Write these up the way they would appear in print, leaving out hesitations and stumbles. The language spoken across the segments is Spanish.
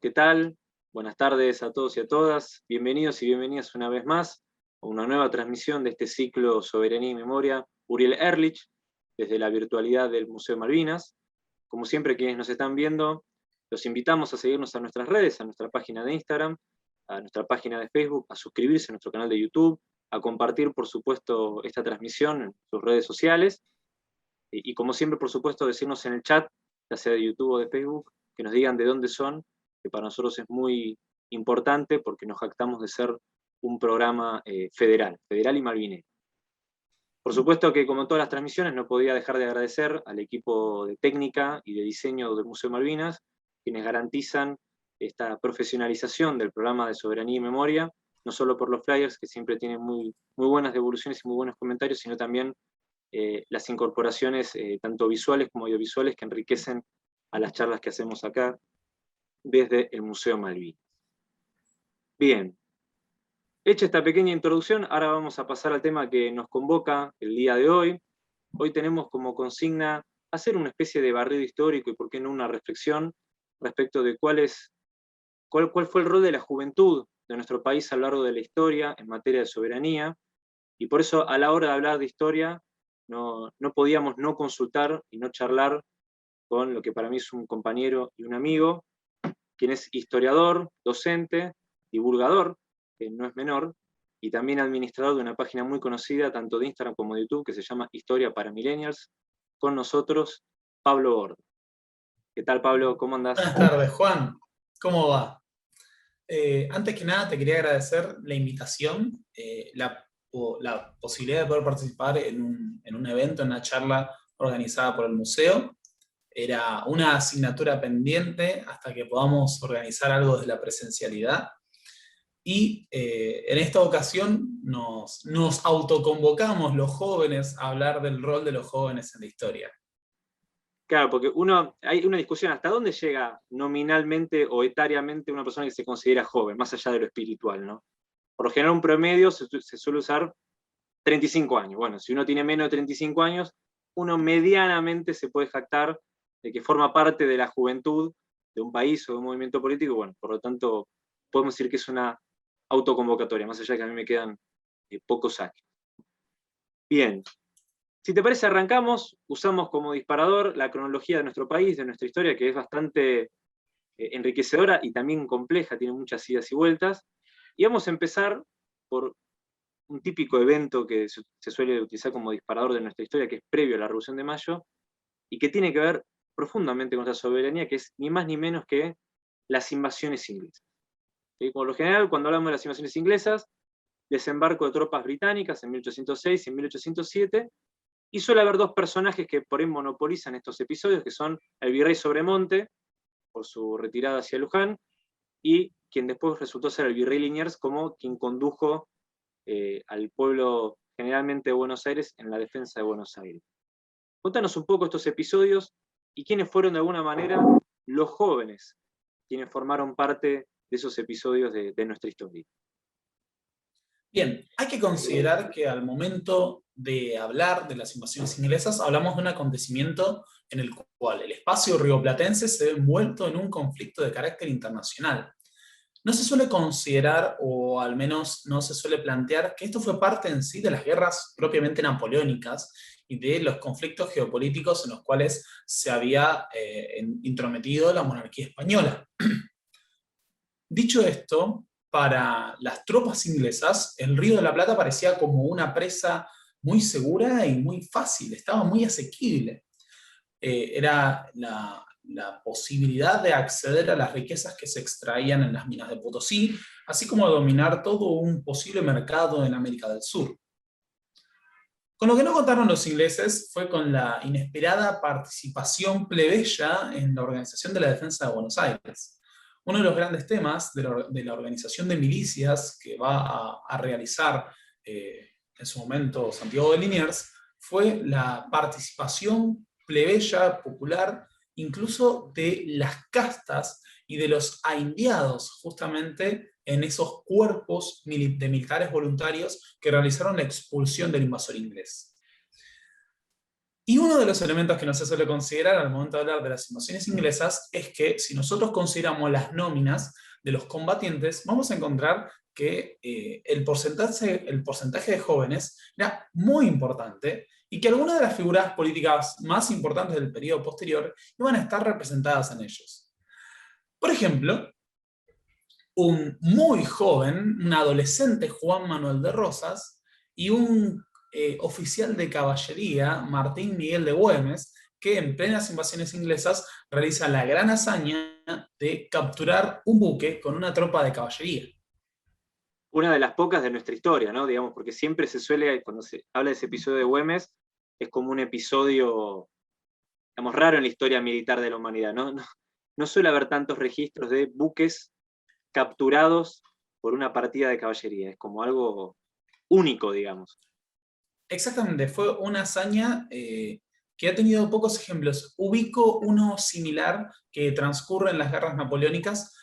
¿qué tal? Buenas tardes a todos y a todas. Bienvenidos y bienvenidas una vez más a una nueva transmisión de este ciclo Soberanía y Memoria, Uriel Ehrlich, desde la virtualidad del Museo Malvinas. Como siempre, quienes nos están viendo, los invitamos a seguirnos a nuestras redes, a nuestra página de Instagram, a nuestra página de Facebook, a suscribirse a nuestro canal de YouTube, a compartir, por supuesto, esta transmisión en sus redes sociales, y como siempre, por supuesto, decirnos en el chat, ya sea de YouTube o de Facebook, que nos digan de dónde son, que para nosotros es muy importante porque nos jactamos de ser un programa federal y malvinero. Por supuesto que, como en todas las transmisiones, no podía dejar de agradecer al equipo de técnica y de diseño del Museo Malvinas, quienes garantizan esta profesionalización del programa de Soberanía y Memoria, no solo por los flyers, que siempre tienen muy buenas devoluciones y muy buenos comentarios, sino también las incorporaciones tanto visuales como audiovisuales que enriquecen a las charlas que hacemos acá desde el Museo Malvinas. Bien, hecha esta pequeña introducción, ahora vamos a pasar al tema que nos convoca el día de hoy. Hoy tenemos como consigna hacer una especie de barrido histórico y por qué no una reflexión respecto de cuál fue el rol de la juventud de nuestro país a lo largo de la historia en materia de soberanía, y por eso a la hora de hablar de historia no podíamos no consultar y no charlar con lo que para mí es un compañero y un amigo, quien es historiador, docente, divulgador, que no es menor, y también administrador de una página muy conocida, tanto de Instagram como de YouTube, que se llama Historia para Millennials. Con nosotros, Pablo Borda. ¿Qué tal, Pablo? ¿Cómo andás? Buenas tardes, Juan. ¿Cómo va? Antes que nada, te quería agradecer la invitación, la posibilidad de poder participar en un evento, en una charla organizada por el museo. Era una asignatura pendiente hasta que podamos organizar algo de la presencialidad. Y en esta ocasión nos autoconvocamos los jóvenes a hablar del rol de los jóvenes en la historia. Claro, porque hay una discusión, ¿hasta dónde llega nominalmente o etariamente una persona que se considera joven, más allá de lo espiritual, ¿no? Por lo general, un promedio se suele usar 35 años. Bueno, si uno tiene menos de 35 años, uno medianamente se puede jactar de que forma parte de la juventud de un país o de un movimiento político. Bueno, por lo tanto, podemos decir que es una autoconvocatoria, más allá de que a mí me quedan pocos años. Bien, si te parece, arrancamos, usamos como disparador la cronología de nuestro país, de nuestra historia, que es bastante enriquecedora y también compleja, tiene muchas idas y vueltas, y vamos a empezar por un típico evento que se suele utilizar como disparador de nuestra historia, que es previo a la Revolución de Mayo, y que tiene que ver profundamente con nuestra soberanía, que es ni más ni menos que las invasiones inglesas. ¿Sí? Por lo general, cuando hablamos de las invasiones inglesas, desembarco de tropas británicas en 1806 y en 1807, y suele haber dos personajes que por ahí monopolizan estos episodios, que son el virrey Sobremonte, por su retirada hacia Luján, y quien después resultó ser el virrey Liniers, como quien condujo al pueblo generalmente de Buenos Aires en la defensa de Buenos Aires. Cuéntanos un poco estos episodios y quiénes fueron de alguna manera los jóvenes quienes formaron parte de esos episodios de nuestra historia. Bien, hay que considerar que al momento de hablar de las invasiones inglesas, hablamos de un acontecimiento en el cual el espacio rioplatense se ve envuelto en un conflicto de carácter internacional. No se suele considerar, o al menos no se suele plantear, que esto fue parte en sí de las guerras propiamente napoleónicas y de los conflictos geopolíticos en los cuales se había intrometido la monarquía española. Dicho esto, para las tropas inglesas, el Río de la Plata parecía como una presa muy segura y muy fácil, estaba muy asequible. Era la posibilidad de acceder a las riquezas que se extraían en las minas de Potosí, así como dominar todo un posible mercado en América del Sur. Con lo que no contaron los ingleses fue con la inesperada participación plebeya en la organización de la defensa de Buenos Aires. Uno de los grandes temas de la organización de milicias que va a realizar en su momento Santiago de Liniers fue la participación plebeya, popular, incluso de las castas y de los aindiados, justamente en esos cuerpos de militares voluntarios que realizaron la expulsión del invasor inglés. Y uno de los elementos que no se suele considerar al momento de hablar de las invasiones inglesas es que si nosotros consideramos las nóminas de los combatientes, vamos a encontrar que el porcentaje de jóvenes era muy importante y que algunas de las figuras políticas más importantes del periodo posterior iban a estar representadas en ellos. Por ejemplo, un muy joven, un adolescente Juan Manuel de Rosas y un oficial de caballería, Martín Miguel de Güemes, que en plenas invasiones inglesas realiza la gran hazaña de capturar un buque con una tropa de caballería. Una de las pocas de nuestra historia, ¿no? Digamos, porque siempre se suele, cuando se habla de ese episodio de Güemes, es como un episodio, digamos, raro en la historia militar de la humanidad, ¿no? No suele haber tantos registros de buques capturados por una partida de caballería, es como algo único, digamos. Exactamente, fue una hazaña que ha tenido pocos ejemplos. Ubico uno similar que transcurre en las guerras napoleónicas,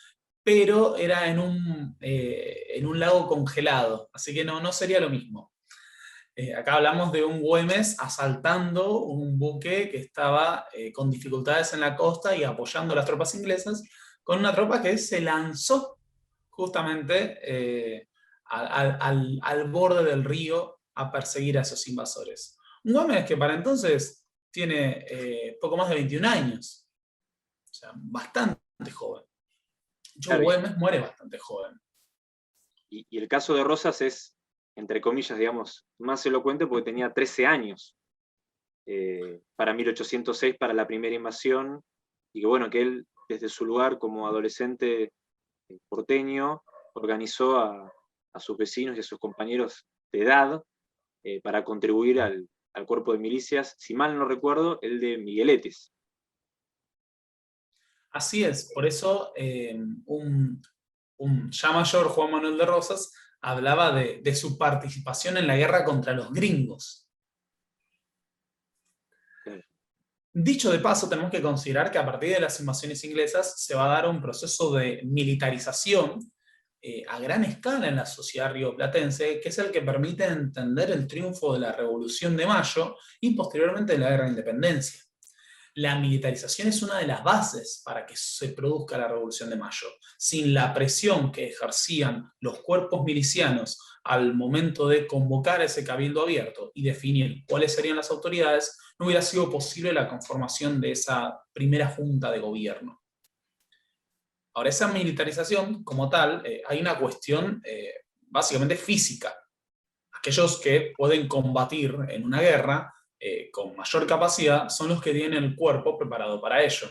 pero era en un lago congelado, así que no sería lo mismo. Acá hablamos de un Güemes asaltando un buque que estaba con dificultades en la costa y apoyando a las tropas inglesas, con una tropa que se lanzó justamente al borde del río a perseguir a esos invasores. Un Güemes que para entonces tiene poco más de 21 años, o sea, bastante joven. Joe Claro, Güemes muere bastante joven. y el caso de Rosas es, entre comillas, digamos, más elocuente porque tenía 13 años para 1806, para la primera invasión, y que bueno, que él desde su lugar como adolescente porteño organizó a sus vecinos y a sus compañeros de edad para contribuir al cuerpo de milicias, si mal no recuerdo, el de Migueletes. Así es, por eso un ya mayor Juan Manuel de Rosas hablaba de su participación en la guerra contra los gringos. Claro. Dicho de paso, tenemos que considerar que a partir de las invasiones inglesas se va a dar un proceso de militarización a gran escala en la sociedad rioplatense, que es el que permite entender el triunfo de la Revolución de Mayo y posteriormente de la Guerra de Independencia. La militarización es una de las bases para que se produzca la Revolución de Mayo. Sin la presión que ejercían los cuerpos milicianos al momento de convocar ese cabildo abierto y definir cuáles serían las autoridades, no hubiera sido posible la conformación de esa primera junta de gobierno. Ahora, esa militarización como tal, hay una cuestión básicamente física. Aquellos que pueden combatir en una guerra con mayor capacidad son los que tienen el cuerpo preparado para ello.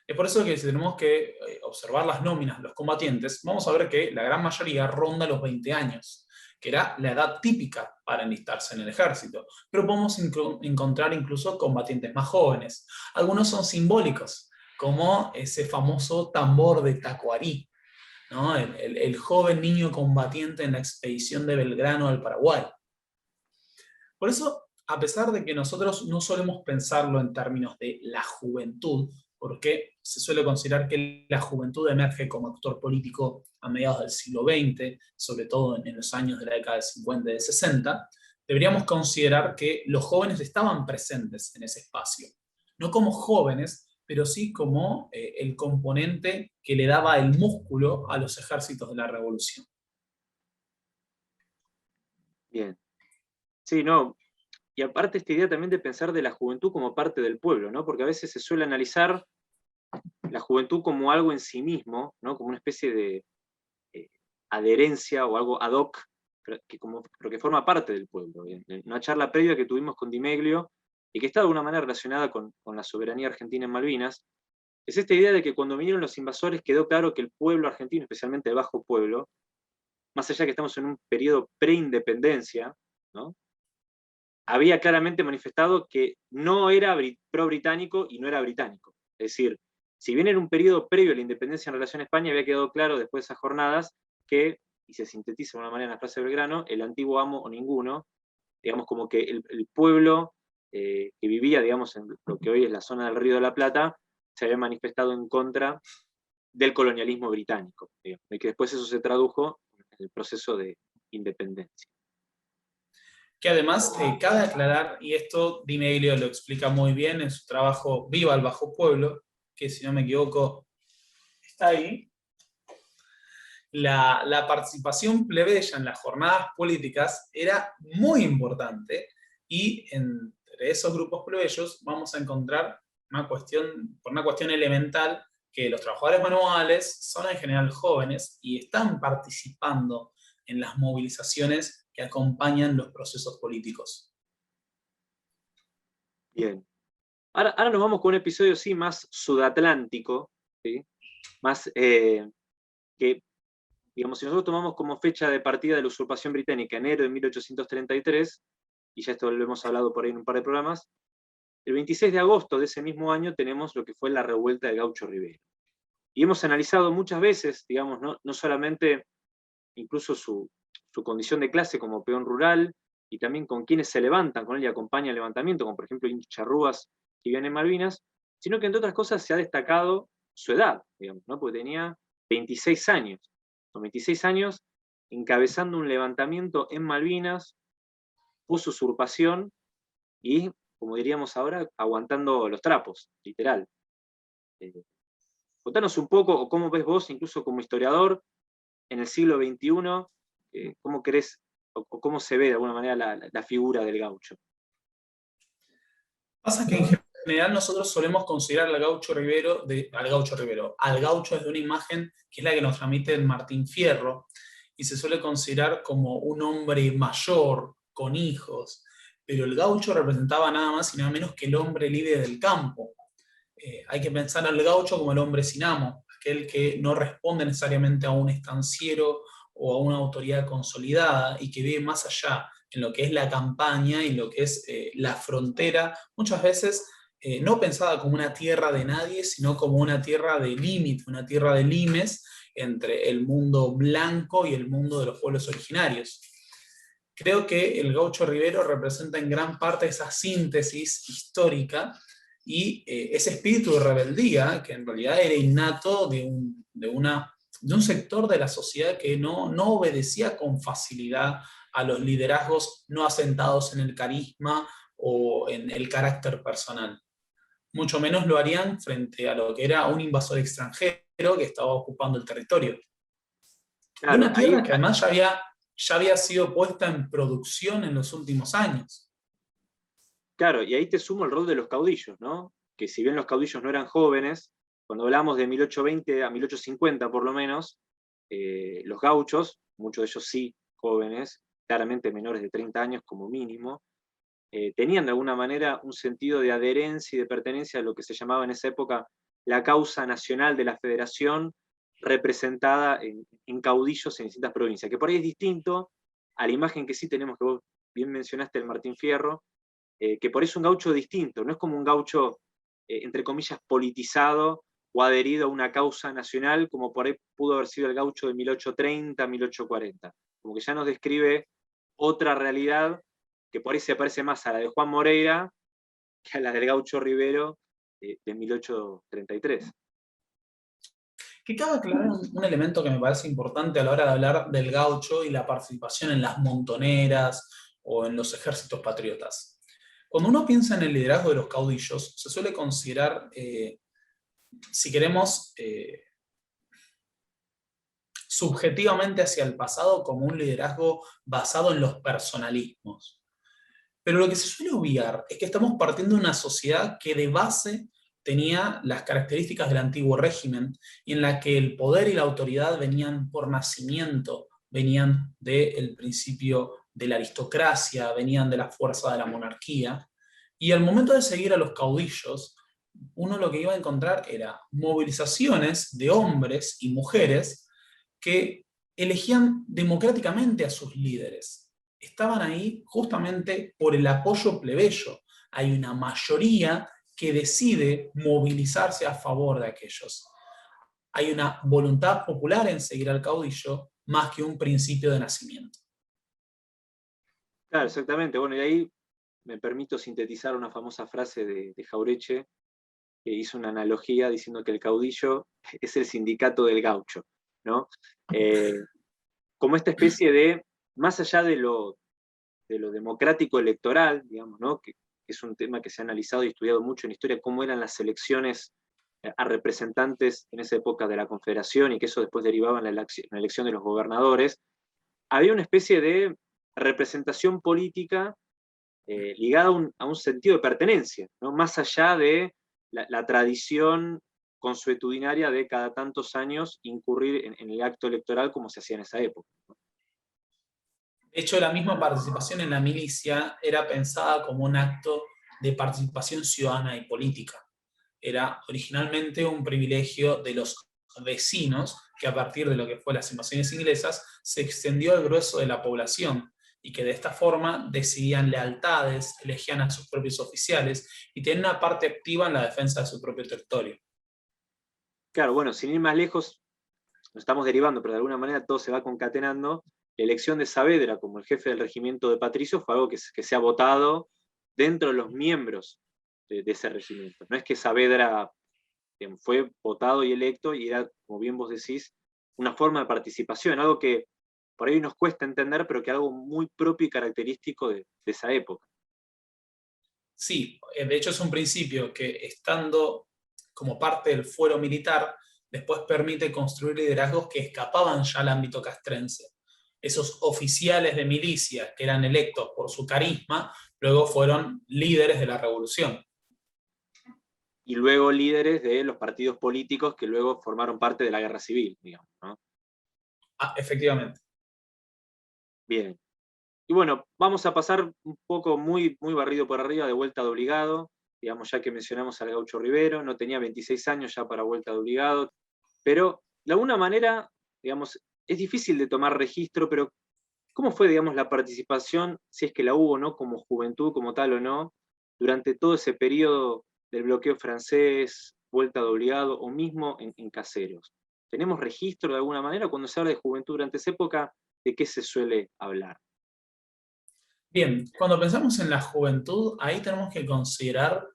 Es por eso que si tenemos que observar las nóminas de los combatientes, vamos a ver que la gran mayoría ronda los 20 años, que era la edad típica para enlistarse en el ejército. Pero podemos encontrar incluso combatientes más jóvenes. Algunos son simbólicos, como ese famoso tambor de Tacuarí, ¿no? El joven niño combatiente en la expedición de Belgrano al Paraguay. Por eso, a pesar de que nosotros no solemos pensarlo en términos de la juventud, porque se suele considerar que la juventud emerge como actor político a mediados del siglo XX, sobre todo en los años de la década del 50 y del 60, deberíamos considerar que los jóvenes estaban presentes en ese espacio. No como jóvenes, pero sí como el componente que le daba el músculo a los ejércitos de la revolución. Bien. Sí, no. Y aparte esta idea también de pensar de la juventud como parte del pueblo, ¿no? Porque a veces se suele analizar la juventud como algo en sí mismo, ¿no? Como una especie de adherencia o algo ad hoc, pero que forma parte del pueblo. En una charla previa que tuvimos con Di Meglio, y que está de alguna manera relacionada con la soberanía argentina en Malvinas, es esta idea de que cuando vinieron los invasores quedó claro que el pueblo argentino, especialmente el bajo pueblo, más allá de que estamos en un periodo preindependencia, ¿no? Había claramente manifestado que no era pro-británico y no era británico. Es decir, si bien era un periodo previo a la independencia en relación a España, había quedado claro después de esas jornadas que, y se sintetiza de una manera en la frase de Belgrano, el antiguo amo o ninguno, digamos como que el pueblo que vivía, digamos, en lo que hoy es la zona del Río de la Plata, se había manifestado en contra del colonialismo británico, digamos, y que después eso se tradujo en el proceso de independencia. que además cabe aclarar, y esto Di Meglio lo explica muy bien en su trabajo Viva el Bajo Pueblo, que si no me equivoco está ahí, la participación plebeya en las jornadas políticas era muy importante, y entre esos grupos plebeyos vamos a encontrar por una cuestión elemental, que los trabajadores manuales son en general jóvenes y están participando en las movilizaciones que acompañan los procesos políticos. Bien. Ahora nos vamos con un episodio sí más sudatlántico, ¿sí? Más que, digamos, si nosotros tomamos como fecha de partida de la usurpación británica enero de 1833, y ya esto lo hemos hablado por ahí en un par de programas, el 26 de agosto de ese mismo año tenemos lo que fue la revuelta de Gaucho Rivero. Y hemos analizado muchas veces, digamos, no solamente incluso su condición de clase como peón rural, y también con quienes se levantan con él y acompañan el levantamiento, como por ejemplo Inti Charrúas, que viven en Malvinas, sino que entre otras cosas se ha destacado su edad, digamos, ¿no? Porque tenía 26 años. Con 26 años encabezando un levantamiento en Malvinas, puso usurpación y, como diríamos ahora, aguantando los trapos, literal. Contanos un poco, o cómo ves vos, incluso como historiador, en el siglo XXI, cómo crees, o cómo se ve de alguna manera la figura del gaucho. Pasa que en general nosotros solemos considerar al gaucho Rivero, al gaucho desde una imagen que es la que nos transmite Martín Fierro, y se suele considerar como un hombre mayor, con hijos, pero el gaucho representaba nada más y nada menos que el hombre libre del campo. Hay que pensar al gaucho como el hombre sin amo, aquel que no responde necesariamente a un estanciero o a una autoridad consolidada y que vive más allá en lo que es la campaña y lo que es la frontera, muchas veces no pensada como una tierra de nadie, sino como una tierra de límite, una tierra de limes entre el mundo blanco y el mundo de los pueblos originarios. Creo que el gaucho Rivero representa en gran parte esa síntesis histórica y ese espíritu de rebeldía que en realidad era innato de un sector de la sociedad que no obedecía con facilidad a los liderazgos no asentados en el carisma o en el carácter personal. Mucho menos lo harían frente a lo que era un invasor extranjero que estaba ocupando el territorio. De Claro, una tierra que además ya había sido puesta en producción en los últimos años. claro, y ahí te sumo el rol de los caudillos, ¿no? Que si bien los caudillos no eran jóvenes, cuando hablamos de 1820 a 1850 por lo menos, los gauchos, muchos de ellos sí jóvenes, claramente menores de 30 años como mínimo, tenían de alguna manera un sentido de adherencia y de pertenencia a lo que se llamaba en esa época la causa nacional de la federación, representada en caudillos en distintas provincias, que por ahí es distinto a la imagen que sí tenemos, que vos bien mencionaste, el Martín Fierro, que por eso es un gaucho distinto, no es como un gaucho, entre comillas, politizado o adherido a una causa nacional, como por ahí pudo haber sido el gaucho de 1830, 1840. Como que ya nos describe otra realidad que por ahí se parece más a la de Juan Moreira que a la del gaucho Rivero de 1833. Que cabe aclarar un elemento que me parece importante a la hora de hablar del gaucho y la participación en las montoneras o en los ejércitos patriotas. Cuando uno piensa en el liderazgo de los caudillos, se suele considerar, si queremos, subjetivamente hacia el pasado como un liderazgo basado en los personalismos. Pero lo que se suele obviar es que estamos partiendo de una sociedad que de base tenía las características del antiguo régimen y en la que el poder y la autoridad venían por nacimiento, venían del principio de la aristocracia, venían de la fuerza de la monarquía. Y al momento de seguir a los caudillos, uno lo que iba a encontrar era movilizaciones de hombres y mujeres que elegían democráticamente a sus líderes. Estaban ahí justamente por el apoyo plebeyo. Hay una mayoría que decide movilizarse a favor de aquellos. Hay una voluntad popular en seguir al caudillo más que un principio de nacimiento. Claro, exactamente. Bueno, y ahí me permito sintetizar una famosa frase de Jaureche, que hizo una analogía diciendo que el caudillo es el sindicato del gaucho, ¿no? Como esta especie de, más allá de de lo democrático electoral, digamos, ¿no? Que es un tema que se ha analizado y estudiado mucho en historia, cómo eran las elecciones a representantes en esa época de la Confederación y que eso después derivaba en la elección de los gobernadores, había una especie de representación política ligada a un sentido de pertenencia, ¿no? Más allá de la tradición consuetudinaria de cada tantos años incurrir en el acto electoral como se hacía en esa época. De hecho, la misma participación en la milicia era pensada como un acto de participación ciudadana y política. Era originalmente un privilegio de los vecinos, que a partir de lo que fue las invasiones inglesas, se extendió al grueso de la población, y que de esta forma decidían lealtades, elegían a sus propios oficiales, y tenían una parte activa en la defensa de su propio territorio. Claro, bueno, sin ir más lejos, nos estamos derivando, pero de alguna manera todo se va concatenando. La elección de Saavedra como el jefe del regimiento de Patricio fue algo que se ha votado dentro de los miembros de ese regimiento. No es que Saavedra fue votado y electo y era, como bien vos decís, una forma de participación, algo que por ahí nos cuesta entender, pero que es algo muy propio y característico de esa época. Sí, de hecho es un principio que, estando como parte del fuero militar, después permite construir liderazgos que escapaban ya al ámbito castrense. Esos oficiales de milicia que eran electos por su carisma, luego fueron líderes de la revolución. Y luego líderes de los partidos políticos que luego formaron parte de la guerra civil, digamos, ¿no? Efectivamente. Bien. Y bueno, vamos a pasar un poco muy, muy barrido por arriba, de vuelta de obligado, digamos, ya que mencionamos al Gaucho Rivero, no tenía 26 años ya para vuelta de obligado, pero de alguna manera, digamos, es difícil de tomar registro, pero ¿cómo fue, digamos, la participación, si es que la hubo, ¿no? Como juventud, como tal o no, durante todo ese periodo del bloqueo francés, vuelta de obligado, o mismo en Caseros? ¿Tenemos registro de alguna manera cuando se habla de juventud durante esa época? ¿De qué se suele hablar? Bien, cuando pensamos en la juventud, ahí tenemos que considerar,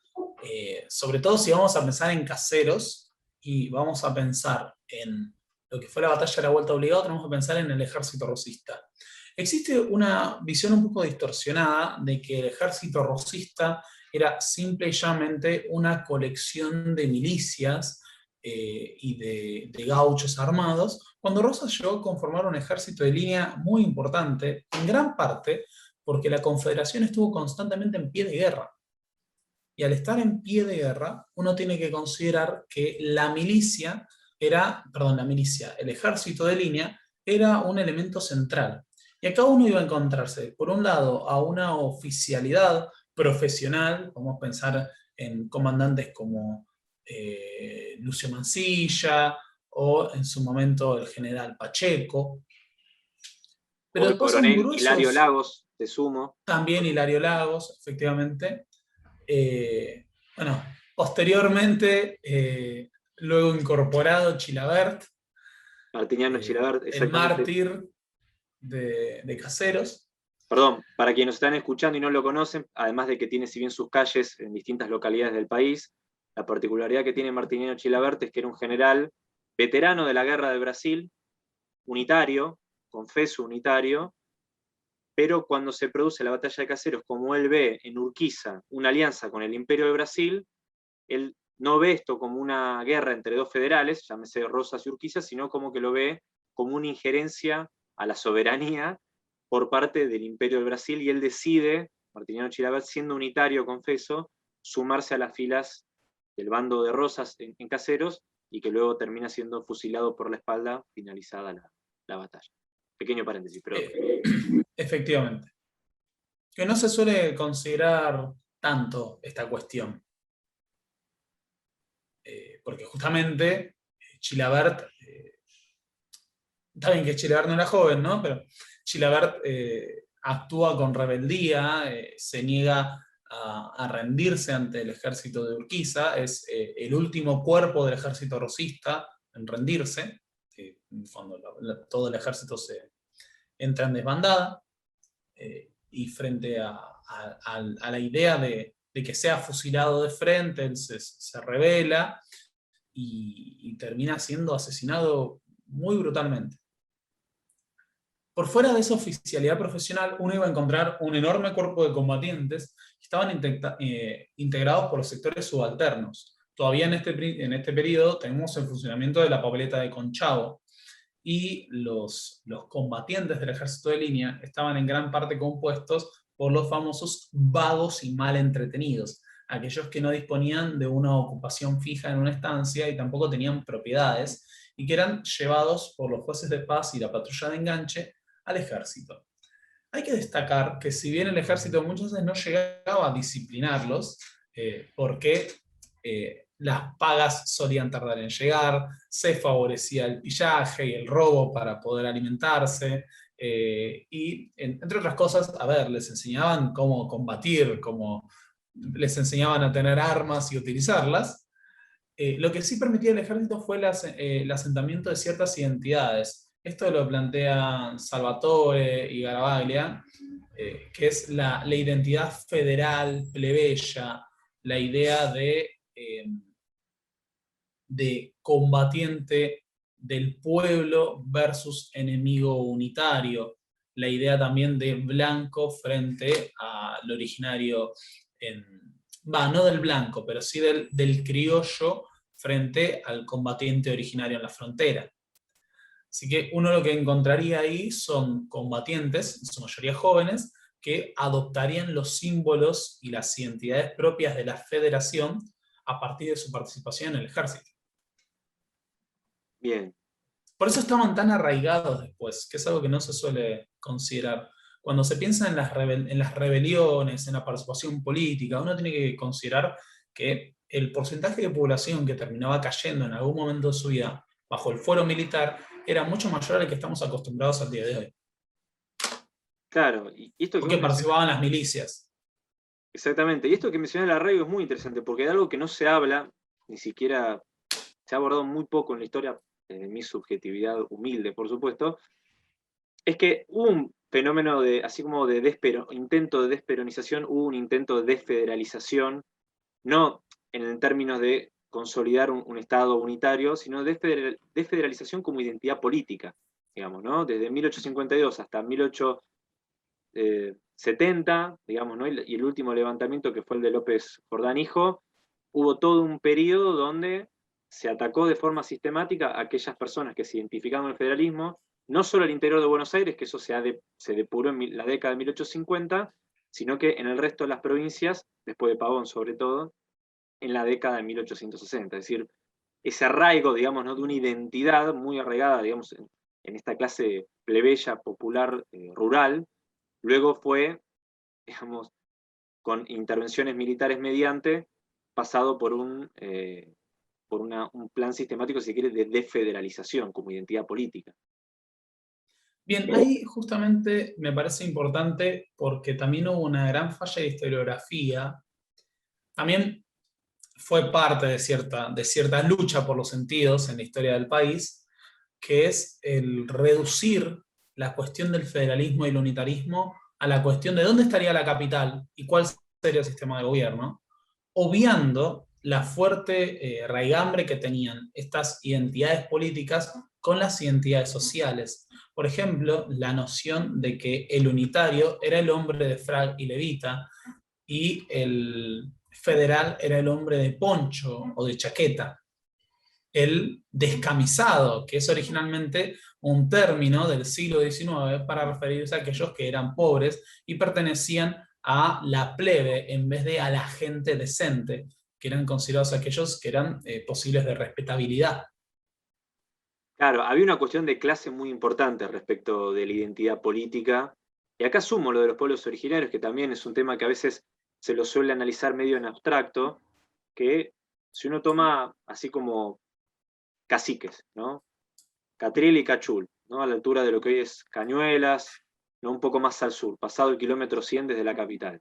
sobre todo si vamos a pensar en Caseros y vamos a pensar en lo que fue la batalla de la Vuelta Obligado, tenemos que pensar en el ejército rosista. Existe una visión un poco distorsionada de que el ejército rosista era simple y llanamente una colección de milicias y de gauchos armados, cuando Rosas llegó a conformar un ejército de línea muy importante, en gran parte porque la Confederación estuvo constantemente en pie de guerra. Y al estar en pie de guerra, uno tiene que considerar que la milicia el ejército de línea era un elemento central. Y acá uno iba a encontrarse, por un lado, a una oficialidad profesional, podemos pensar en comandantes como Lucio Mansilla, o en su momento el general Pacheco, pero O el después son coronel Hilario gruesos. Lagos, de Sumo. También Hilario Lagos, efectivamente. Bueno, posteriormente, luego incorporado Chilabert, Martiniano Chilabert, el exactamente. mártir de Caseros. Perdón, para quienes nos están escuchando y no lo conocen, además de que tiene, si bien sus calles en distintas localidades del país, la particularidad que tiene Martiniano Chilabert es que era un general veterano de la guerra de Brasil, unitario, confeso unitario, pero cuando se produce la batalla de Caseros, como él ve en Urquiza una alianza con el Imperio de Brasil, él no ve esto como una guerra entre dos federales, llámese Rosas y Urquiza, sino como que lo ve como una injerencia a la soberanía por parte del Imperio de Brasil, y él decide, Martiniano Chilabert, siendo unitario, confeso, sumarse a las filas del bando de Rosas en Caseros, y que luego termina siendo fusilado por la espalda, finalizada la batalla. Pequeño paréntesis, pero... Efectivamente. Que no se suele considerar tanto esta cuestión. Porque justamente Chilabert, está bien que Chilabert no era joven, ¿no? Pero Chilabert actúa con rebeldía, se niega a rendirse ante el ejército de Urquiza, es el último cuerpo del ejército rosista en rendirse, cuando todo el ejército se entra en desbandada, y frente a la idea de que sea fusilado de frente, él se rebela y termina siendo asesinado muy brutalmente. Por fuera de esa oficialidad profesional, uno iba a encontrar un enorme cuerpo de combatientes que estaban integrados por los sectores subalternos. Todavía en este periodo tenemos el funcionamiento de la papeleta de Conchavo, y los combatientes del ejército de línea estaban en gran parte compuestos por los famosos vagos y mal entretenidos, aquellos que no disponían de una ocupación fija en una estancia y tampoco tenían propiedades, y que eran llevados por los jueces de paz y la patrulla de enganche al ejército. Hay que destacar que si bien el ejército muchas veces no llegaba a disciplinarlos, porque las pagas solían tardar en llegar, se favorecía el pillaje y el robo para poder alimentarse, y entre otras cosas, a ver, les enseñaban cómo combatir, cómo les enseñaban a tener armas y utilizarlas. Lo que sí permitía el ejército fue el asentamiento de ciertas identidades. Esto lo plantean Salvatore y Garavaglia, que es la identidad federal plebeya, la idea de combatiente del pueblo versus enemigo unitario, la idea también de blanco frente al originario, no del blanco, pero sí del criollo frente al combatiente originario en la frontera. Así que uno lo que encontraría ahí son combatientes, en su mayoría jóvenes, que adoptarían los símbolos y las identidades propias de la federación a partir de su participación en el ejército. Bien. Por eso estaban tan arraigados después, que es algo que no se suele considerar. Cuando se piensa en las rebeliones, en la participación política, uno tiene que considerar que el porcentaje de población que terminaba cayendo en algún momento de su vida bajo el fuero militar era mucho mayor al que estamos acostumbrados al día de hoy. Claro, y esto que Porque vos mencionás, participaban las milicias. exactamente, y esto que mencionás del arraigo es muy interesante, porque de algo que no se habla, ni siquiera se ha abordado muy poco en la historia, desde mi subjetividad humilde, por supuesto, es que hubo un fenómeno de, así como de intento de desperonización, hubo un intento de desfederalización, no en términos de consolidar un Estado unitario, sino de desfederalización como identidad política, digamos, ¿no? Desde 1852 hasta 1870, digamos, ¿no? Y el último levantamiento, que fue el de López Jordán Hijo, hubo todo un periodo donde se atacó de forma sistemática a aquellas personas que se identificaban con el federalismo, no solo el interior de Buenos Aires, que eso se depuró en la década de 1850, sino que en el resto de las provincias, después de Pavón sobre todo, en la década de 1860. Es decir, ese arraigo, digamos, ¿no? De una identidad muy arraigada, digamos, en esta clase plebeya, popular, rural, luego fue, digamos, con intervenciones militares mediante, pasado por un plan sistemático, si quiere, de desfederalización como identidad política. Bien, ahí justamente me parece importante porque también hubo una gran falla de historiografía. También fue parte de cierta lucha por los sentidos en la historia del país, que es el reducir la cuestión del federalismo y el unitarismo a la cuestión de dónde estaría la capital y cuál sería el sistema de gobierno, obviando la fuerte raigambre que tenían estas identidades políticas con las identidades sociales. Por ejemplo, la noción de que el unitario era el hombre de frac y levita y el federal era el hombre de poncho o de chaqueta. El descamisado, que es originalmente un término del siglo XIX para referirse a aquellos que eran pobres y pertenecían a la plebe en vez de a la gente decente, que eran considerados aquellos que eran posibles de respetabilidad. Claro, había una cuestión de clase muy importante respecto de la identidad política, y acá sumo lo de los pueblos originarios, que también es un tema que a veces se lo suele analizar medio en abstracto, que si uno toma así como caciques, ¿no? Catriel y Cachul, ¿no? A la altura de lo que hoy es Cañuelas, ¿no? Un poco más al sur, pasado el kilómetro 100 desde la capital.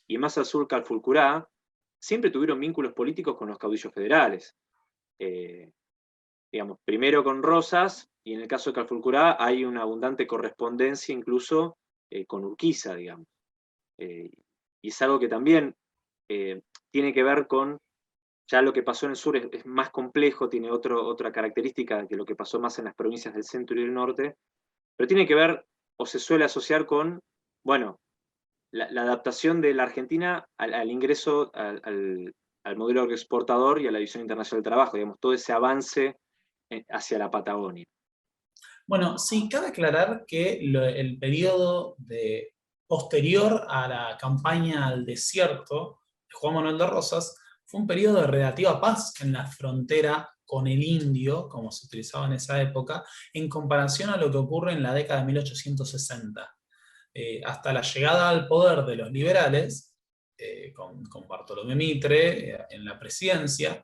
Y más al sur, Calfulcurá, siempre tuvieron vínculos políticos con los caudillos federales. Digamos, primero con Rosas, y en el caso de Calfulcurá hay una abundante correspondencia incluso con Urquiza, digamos. Y es algo que también tiene que ver con, ya lo que pasó en el sur es más complejo, tiene otra característica que lo que pasó más en las provincias del centro y del norte, pero tiene que ver o se suele asociar con, bueno, la adaptación de la Argentina al ingreso al modelo agroexportador y a la visión internacional del trabajo, digamos, todo ese avance hacia la Patagonia. Bueno, sí, cabe aclarar que el periodo posterior a la campaña al desierto de Juan Manuel de Rosas fue un periodo de relativa paz en la frontera con el indio, como se utilizaba en esa época, en comparación a lo que ocurre en la década de 1860. Hasta la llegada al poder de los liberales, con Bartolomé Mitre en la presidencia,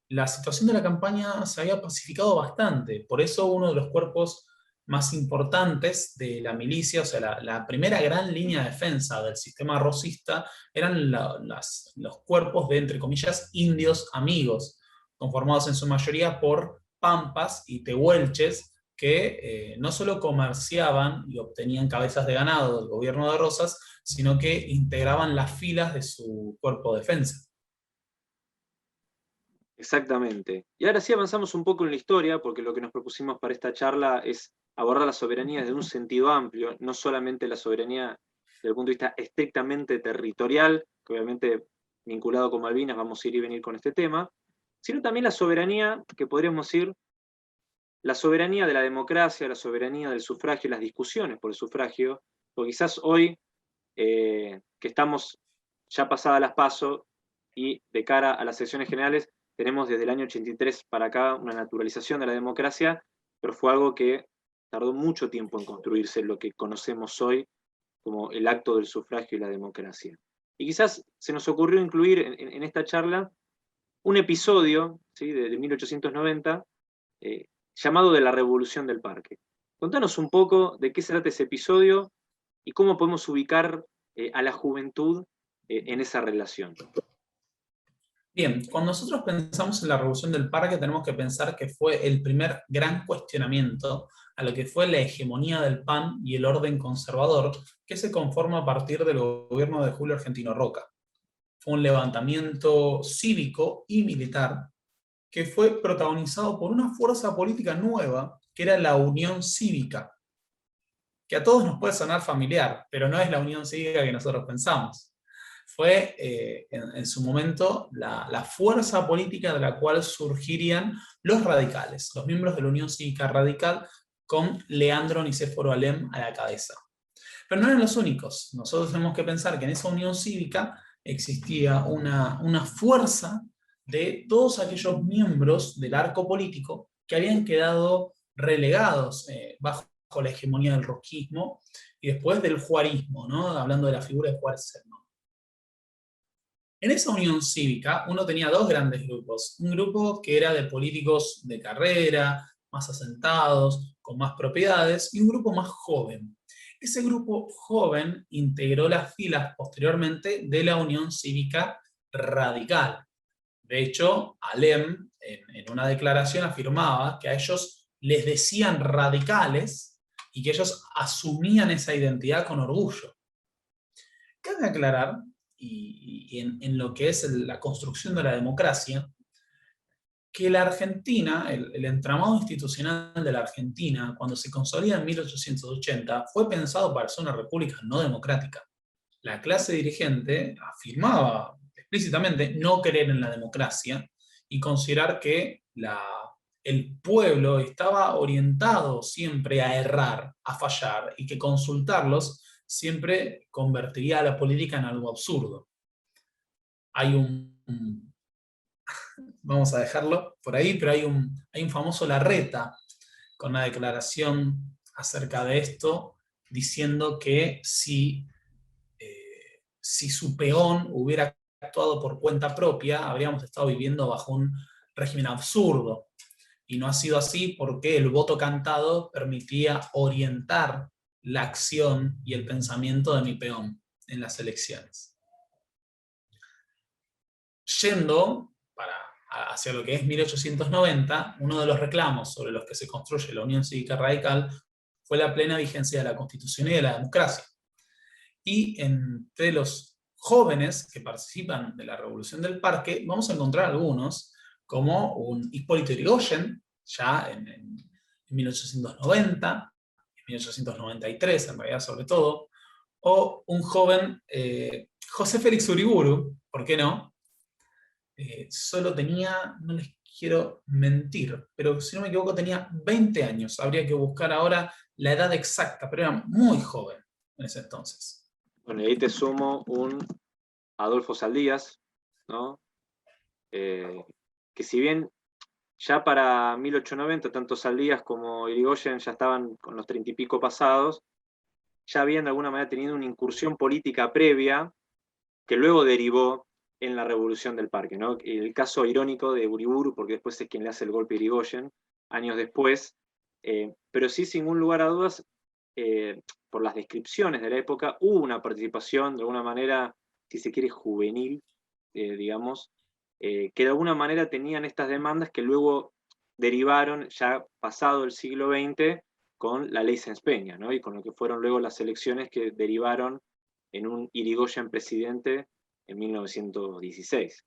la situación de la campaña se había pacificado bastante. Por eso uno de los cuerpos más importantes de la milicia, o sea, la primera gran línea de defensa del sistema rosista, eran los cuerpos de, entre comillas, indios amigos, conformados en su mayoría por pampas y tehuelches, que no solo comerciaban y obtenían cabezas de ganado del gobierno de Rosas, sino que integraban las filas de su cuerpo de defensa. Exactamente. Y ahora sí avanzamos un poco en la historia, porque lo que nos propusimos para esta charla es abordar la soberanía desde un sentido amplio, no solamente la soberanía desde el punto de vista estrictamente territorial, que obviamente vinculado con Malvinas vamos a ir y venir con este tema, sino también la soberanía, que podríamos decir, la soberanía de la democracia, la soberanía del sufragio, las discusiones por el sufragio, porque quizás hoy, que estamos ya pasadas las PASO y de cara a las elecciones generales, tenemos desde el año 83 para acá una naturalización de la democracia, pero fue algo que tardó mucho tiempo en construirse lo que conocemos hoy como el acto del sufragio y la democracia. Y quizás se nos ocurrió incluir en esta charla un episodio, ¿sí?, de 1890, llamado de la Revolución del Parque. Contanos un poco de qué se trata ese episodio y cómo podemos ubicar a la juventud en esa relación. Bien, cuando nosotros pensamos en la Revolución del Parque, tenemos que pensar que fue el primer gran cuestionamiento a lo que fue la hegemonía del PAN y el orden conservador que se conforma a partir del gobierno de Julio Argentino Roca. Fue un levantamiento cívico y militar que fue protagonizado por una fuerza política nueva, que era la Unión Cívica, que a todos nos puede sonar familiar, pero no es la Unión Cívica que nosotros pensamos. Fue en su momento la fuerza política de la cual surgirían los radicales, los miembros de la Unión Cívica Radical, con Leandro Nicéforo Alem a la cabeza. Pero no eran los únicos. Nosotros tenemos que pensar que en esa Unión Cívica existía una fuerza de todos aquellos miembros del arco político que habían quedado relegados bajo la hegemonía del rosquismo y después del juarismo, ¿no? Hablando de la figura de Juárez Serno. En esa unión cívica uno tenía dos grandes grupos. Un grupo que era de políticos de carrera, más asentados, con más propiedades, y un grupo más joven. Ese grupo joven integró las filas posteriormente de la Unión Cívica Radical. De hecho, Alem en una declaración afirmaba que a ellos les decían radicales y que ellos asumían esa identidad con orgullo. Cabe aclarar, y en lo que es la construcción de la democracia, que la Argentina, el entramado institucional de la Argentina, cuando se consolida en 1880, fue pensado para ser una república no democrática. La clase dirigente afirmaba explícitamente no creer en la democracia y considerar que el pueblo estaba orientado siempre a errar, a fallar, y que consultarlos siempre convertiría a la política en algo absurdo. Hay vamos a dejarlo por ahí, pero hay un famoso Larreta con una declaración acerca de esto, diciendo que si su peón hubiera actuado por cuenta propia, habríamos estado viviendo bajo un régimen absurdo. Y no ha sido así porque el voto cantado permitía orientar la acción y el pensamiento de mi peón en las elecciones. Yendo hacia lo que es 1890, uno de los reclamos sobre los que se construye la Unión Cívica Radical fue la plena vigencia de la Constitución y de la democracia. Y entre los jóvenes que participan de la Revolución del Parque, vamos a encontrar algunos, como un Hipólito Yrigoyen, ya en 1890, 1893, en realidad sobre todo, o un joven José Félix Uriburu, ¿por qué no? Solo tenía, no les quiero mentir, pero si no me equivoco tenía 20 años. Habría que buscar ahora la edad exacta, pero era muy joven en ese entonces. Bueno, y ahí te sumo un Adolfo Saldías, ¿no? Que si bien ya para 1890 tanto Saldías como Irigoyen ya estaban con los 30 y pico pasados, ya habían de alguna manera tenido una incursión política previa que luego derivó en la Revolución del Parque, ¿no? El caso irónico de Uriburu, porque después es quien le hace el golpe a Irigoyen, años después, pero sí, sin ningún lugar a dudas, por las descripciones de la época, hubo una participación, de alguna manera, si se quiere, juvenil, digamos, que de alguna manera tenían estas demandas que luego derivaron, ya pasado el siglo XX, con la ley Sáenz Peña, ¿no? Y con lo que fueron luego las elecciones que derivaron en un Irigoyen presidente en 1916.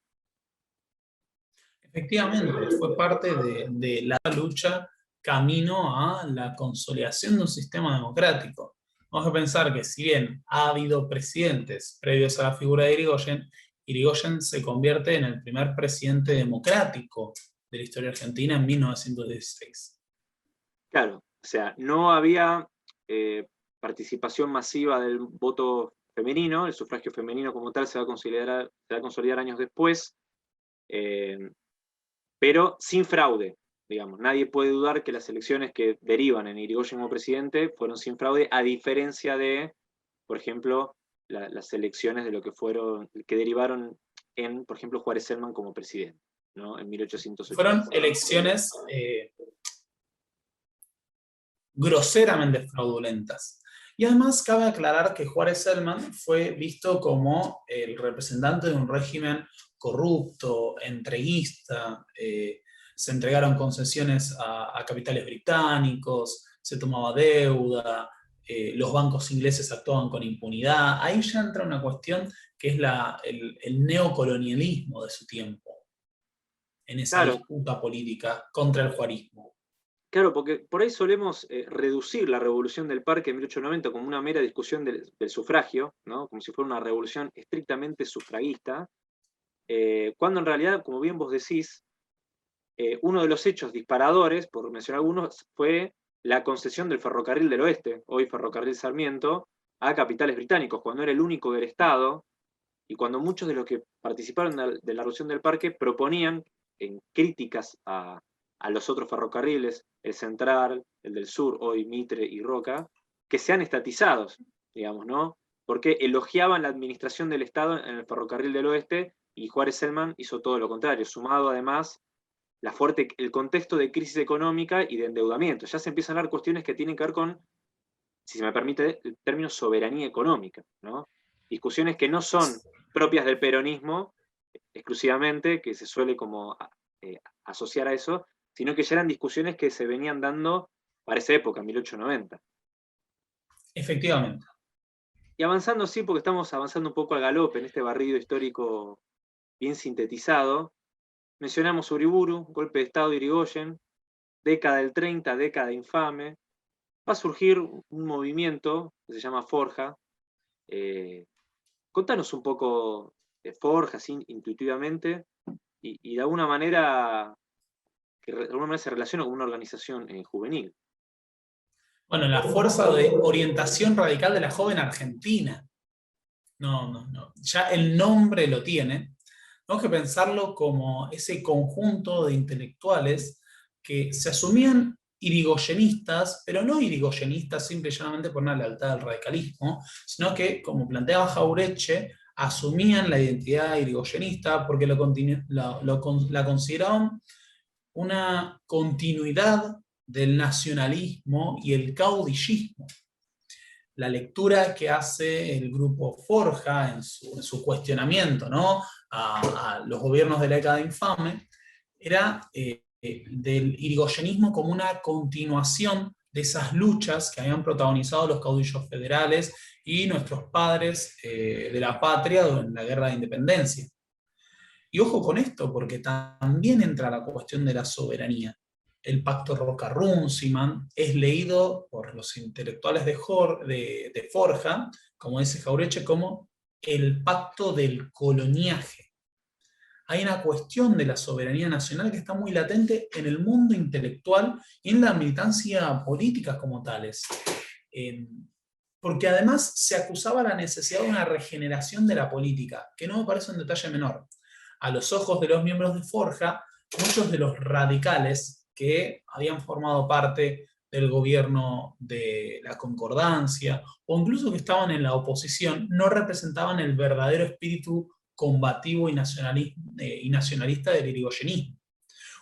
Efectivamente, fue parte de la lucha camino a la consolidación de un sistema democrático. Vamos a pensar que si bien ha habido presidentes previos a la figura de Irigoyen, Irigoyen se convierte en el primer presidente democrático de la historia argentina en 1916. Claro, o sea, no había participación masiva del voto femenino, el sufragio femenino como tal se va a consolidar años después, pero sin fraude, digamos. Nadie puede dudar que las elecciones que derivan en Irigoyen como presidente fueron sin fraude, a diferencia de, por ejemplo, las elecciones de lo que derivaron en, por ejemplo, Juárez Selman como presidente, ¿no? En 1880. Fueron elecciones groseramente fraudulentas. Y además cabe aclarar que Juárez Selman fue visto como el representante de un régimen corrupto, entreguista, se entregaron concesiones a capitales británicos, se tomaba deuda, los bancos ingleses actuaban con impunidad. Ahí ya entra una cuestión que es el neocolonialismo de su tiempo, en esa Claro, disputa política contra el juarismo. claro, porque por ahí solemos reducir la revolución del Parque en 1890 como una mera discusión del sufragio, ¿no? Como si fuera una revolución estrictamente sufragista, cuando en realidad, como bien vos decís, uno de los hechos disparadores, por mencionar algunos, fue la concesión del Ferrocarril del Oeste, hoy Ferrocarril Sarmiento, a capitales británicos, cuando era el único del Estado, y cuando muchos de los que participaron de la revolución del Parque proponían, en críticas a los otros ferrocarriles, el Central, el del Sur, hoy Mitre y Roca, que sean estatizados, digamos, ¿no? Porque elogiaban la administración del Estado en el Ferrocarril del Oeste, y Juárez Selman hizo todo lo contrario, sumado además el contexto de crisis económica y de endeudamiento. Ya se empiezan a dar cuestiones que tienen que ver con, si se me permite el término, soberanía económica, ¿no? Discusiones que no son propias del peronismo exclusivamente, que se suele como asociar a eso, sino que ya eran discusiones que se venían dando para esa época, 1890. Efectivamente. Y avanzando, sí, porque estamos avanzando un poco al galope en este barrido histórico bien sintetizado, mencionamos Uriburu, golpe de Estado de Irigoyen, década del 30, década infame, va a surgir un movimiento que se llama Forja. Contanos un poco de Forja, así intuitivamente, y de alguna manera, que de alguna manera se relaciona con una organización juvenil. Bueno, la fuerza de orientación radical de la joven argentina. No. Ya el nombre lo tiene. Tenemos que pensarlo como ese conjunto de intelectuales que se asumían irigoyenistas, pero no irigoyenistas simple y llanamente por una lealtad al radicalismo, sino que, como planteaba Jauretche, asumían la identidad irigoyenista porque la consideraban una continuidad del nacionalismo y el caudillismo. La lectura que hace el grupo Forja en su cuestionamiento, ¿no?, a los gobiernos de la década infame, era del irigoyenismo como una continuación de esas luchas que habían protagonizado los caudillos federales y nuestros padres de la patria en la guerra de independencia. Y ojo con esto, porque también entra la cuestión de la soberanía. el Pacto Roca-Runciman, es leído por los intelectuales de Forja, como dice Jauretche, como el pacto del coloniaje. Hay una cuestión de la soberanía nacional que está muy latente en el mundo intelectual y en la militancia política como tales. Porque además se acusaba la necesidad de una regeneración de la política, que no me parece un detalle menor. A los ojos de los miembros de Forja, muchos de los radicales que habían formado parte del gobierno de la Concordancia, o incluso que estaban en la oposición, no representaban el verdadero espíritu combativo y nacionalista del irigoyenismo.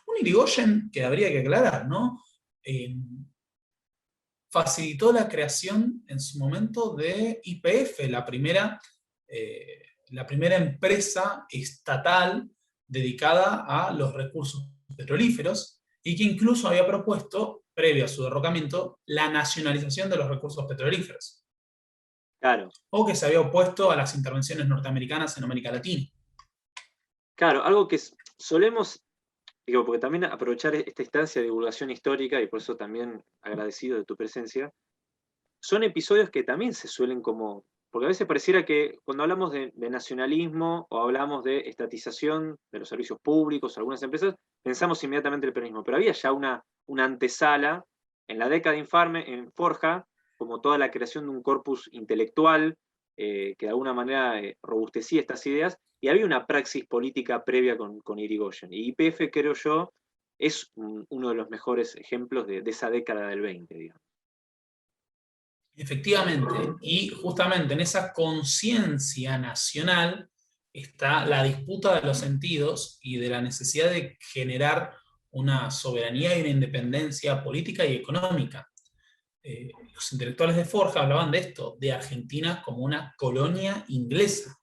Un Irigoyen que habría que aclarar, ¿no? Facilitó la creación en su momento de YPF, la primera empresa estatal dedicada a los recursos petrolíferos y que incluso había propuesto, previo a su derrocamiento, la nacionalización de los recursos petrolíferos. Claro. O que se había opuesto a las intervenciones norteamericanas en América Latina. Claro, algo que solemos, digo, porque también aprovechar esta instancia de divulgación histórica, y por eso también agradecido de tu presencia, son episodios que también se suelen como, porque a veces pareciera que cuando hablamos de nacionalismo o hablamos de estatización de los servicios públicos, algunas empresas, pensamos inmediatamente en el peronismo, pero había ya una antesala en la década infame, en Forja, como toda la creación de un corpus intelectual que de alguna manera robustecía estas ideas, y había una praxis política previa con Irigoyen. Y YPF, creo yo, es uno de los mejores ejemplos de esa década del 20, digamos. Efectivamente, y justamente en esa conciencia nacional está la disputa de los sentidos y de la necesidad de generar una soberanía y una independencia política y económica. Los intelectuales de Forja hablaban de esto, de Argentina como una colonia inglesa,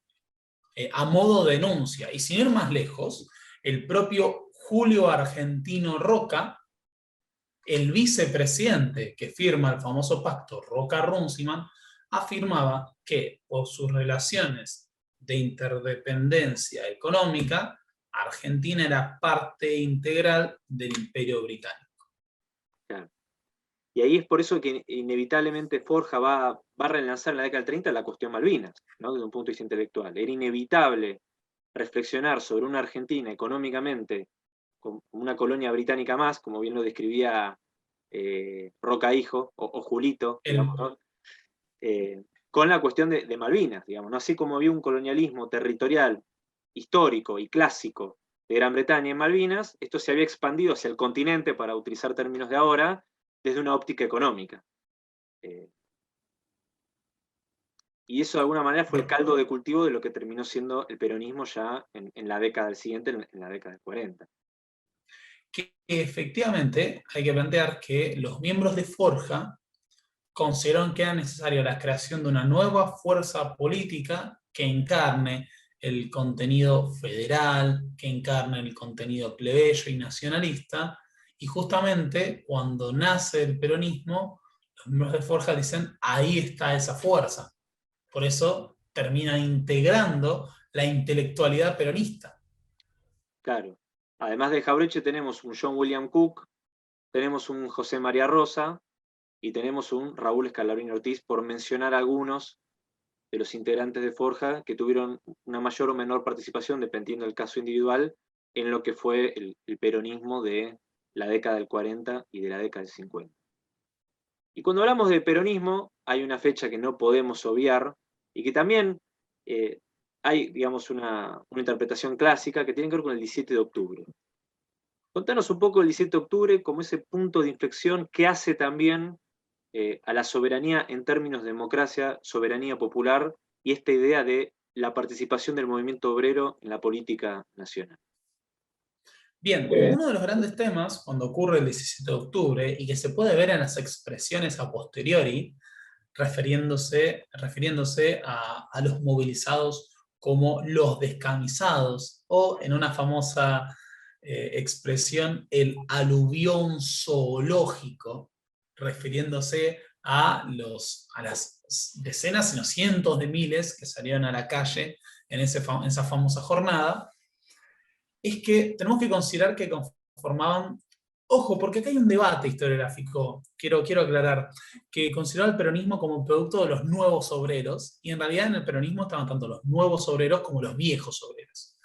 a modo de denuncia. Y sin ir más lejos, el propio Julio Argentino Roca, el vicepresidente que firma el famoso pacto Roca-Runciman, afirmaba que por sus relaciones de interdependencia económica, Argentina era parte integral del Imperio Británico. Claro. Y ahí es por eso que inevitablemente Forja va a relanzar en la década del 30 la cuestión Malvinas, ¿no? Desde un punto de vista intelectual. Era inevitable reflexionar sobre una Argentina económicamente como una colonia británica más, como bien lo describía Roca Hijo, o Julito, digamos, ¿no? Con la cuestión de Malvinas, digamos, ¿no? Así como había un colonialismo territorial, histórico y clásico de Gran Bretaña en Malvinas, esto se había expandido hacia el continente, para utilizar términos de ahora, desde una óptica económica. Y eso de alguna manera fue el caldo de cultivo de lo que terminó siendo el peronismo ya en la década del siguiente, en la década del 40. Que efectivamente hay que plantear que los miembros de Forja consideraron que era necesaria la creación de una nueva fuerza política que encarne el contenido federal, que encarne el contenido plebeyo y nacionalista, y justamente cuando nace el peronismo, los miembros de Forja dicen, ahí está esa fuerza. Por eso termina integrando la intelectualidad peronista. Claro. Además de Jauretche tenemos un John William Cook, tenemos un José María Rosa y tenemos un Raúl Scalabrini Ortiz, por mencionar algunos de los integrantes de Forja que tuvieron una mayor o menor participación, dependiendo del caso individual, en lo que fue el peronismo de la década del 40 y de la década del 50. Y cuando hablamos de peronismo, hay una fecha que no podemos obviar y que también hay, digamos, una interpretación clásica que tiene que ver con el 17 de octubre. Contanos un poco el 17 de octubre como ese punto de inflexión que hace también a la soberanía en términos de democracia, soberanía popular y esta idea de la participación del movimiento obrero en la política nacional. Bien, uno de los grandes temas cuando ocurre el 17 de octubre y que se puede ver en las expresiones a posteriori, refiriéndose a los movilizados como los descamisados, o en una famosa expresión, el aluvión zoológico, refiriéndose a las decenas y los cientos de miles que salieron a la calle en esa famosa jornada, es que tenemos que considerar que conformaban Ojo, porque acá hay un debate historiográfico, quiero aclarar, que consideraba el peronismo como producto de los nuevos obreros, y en realidad en el peronismo estaban tanto los nuevos obreros como los viejos obreros.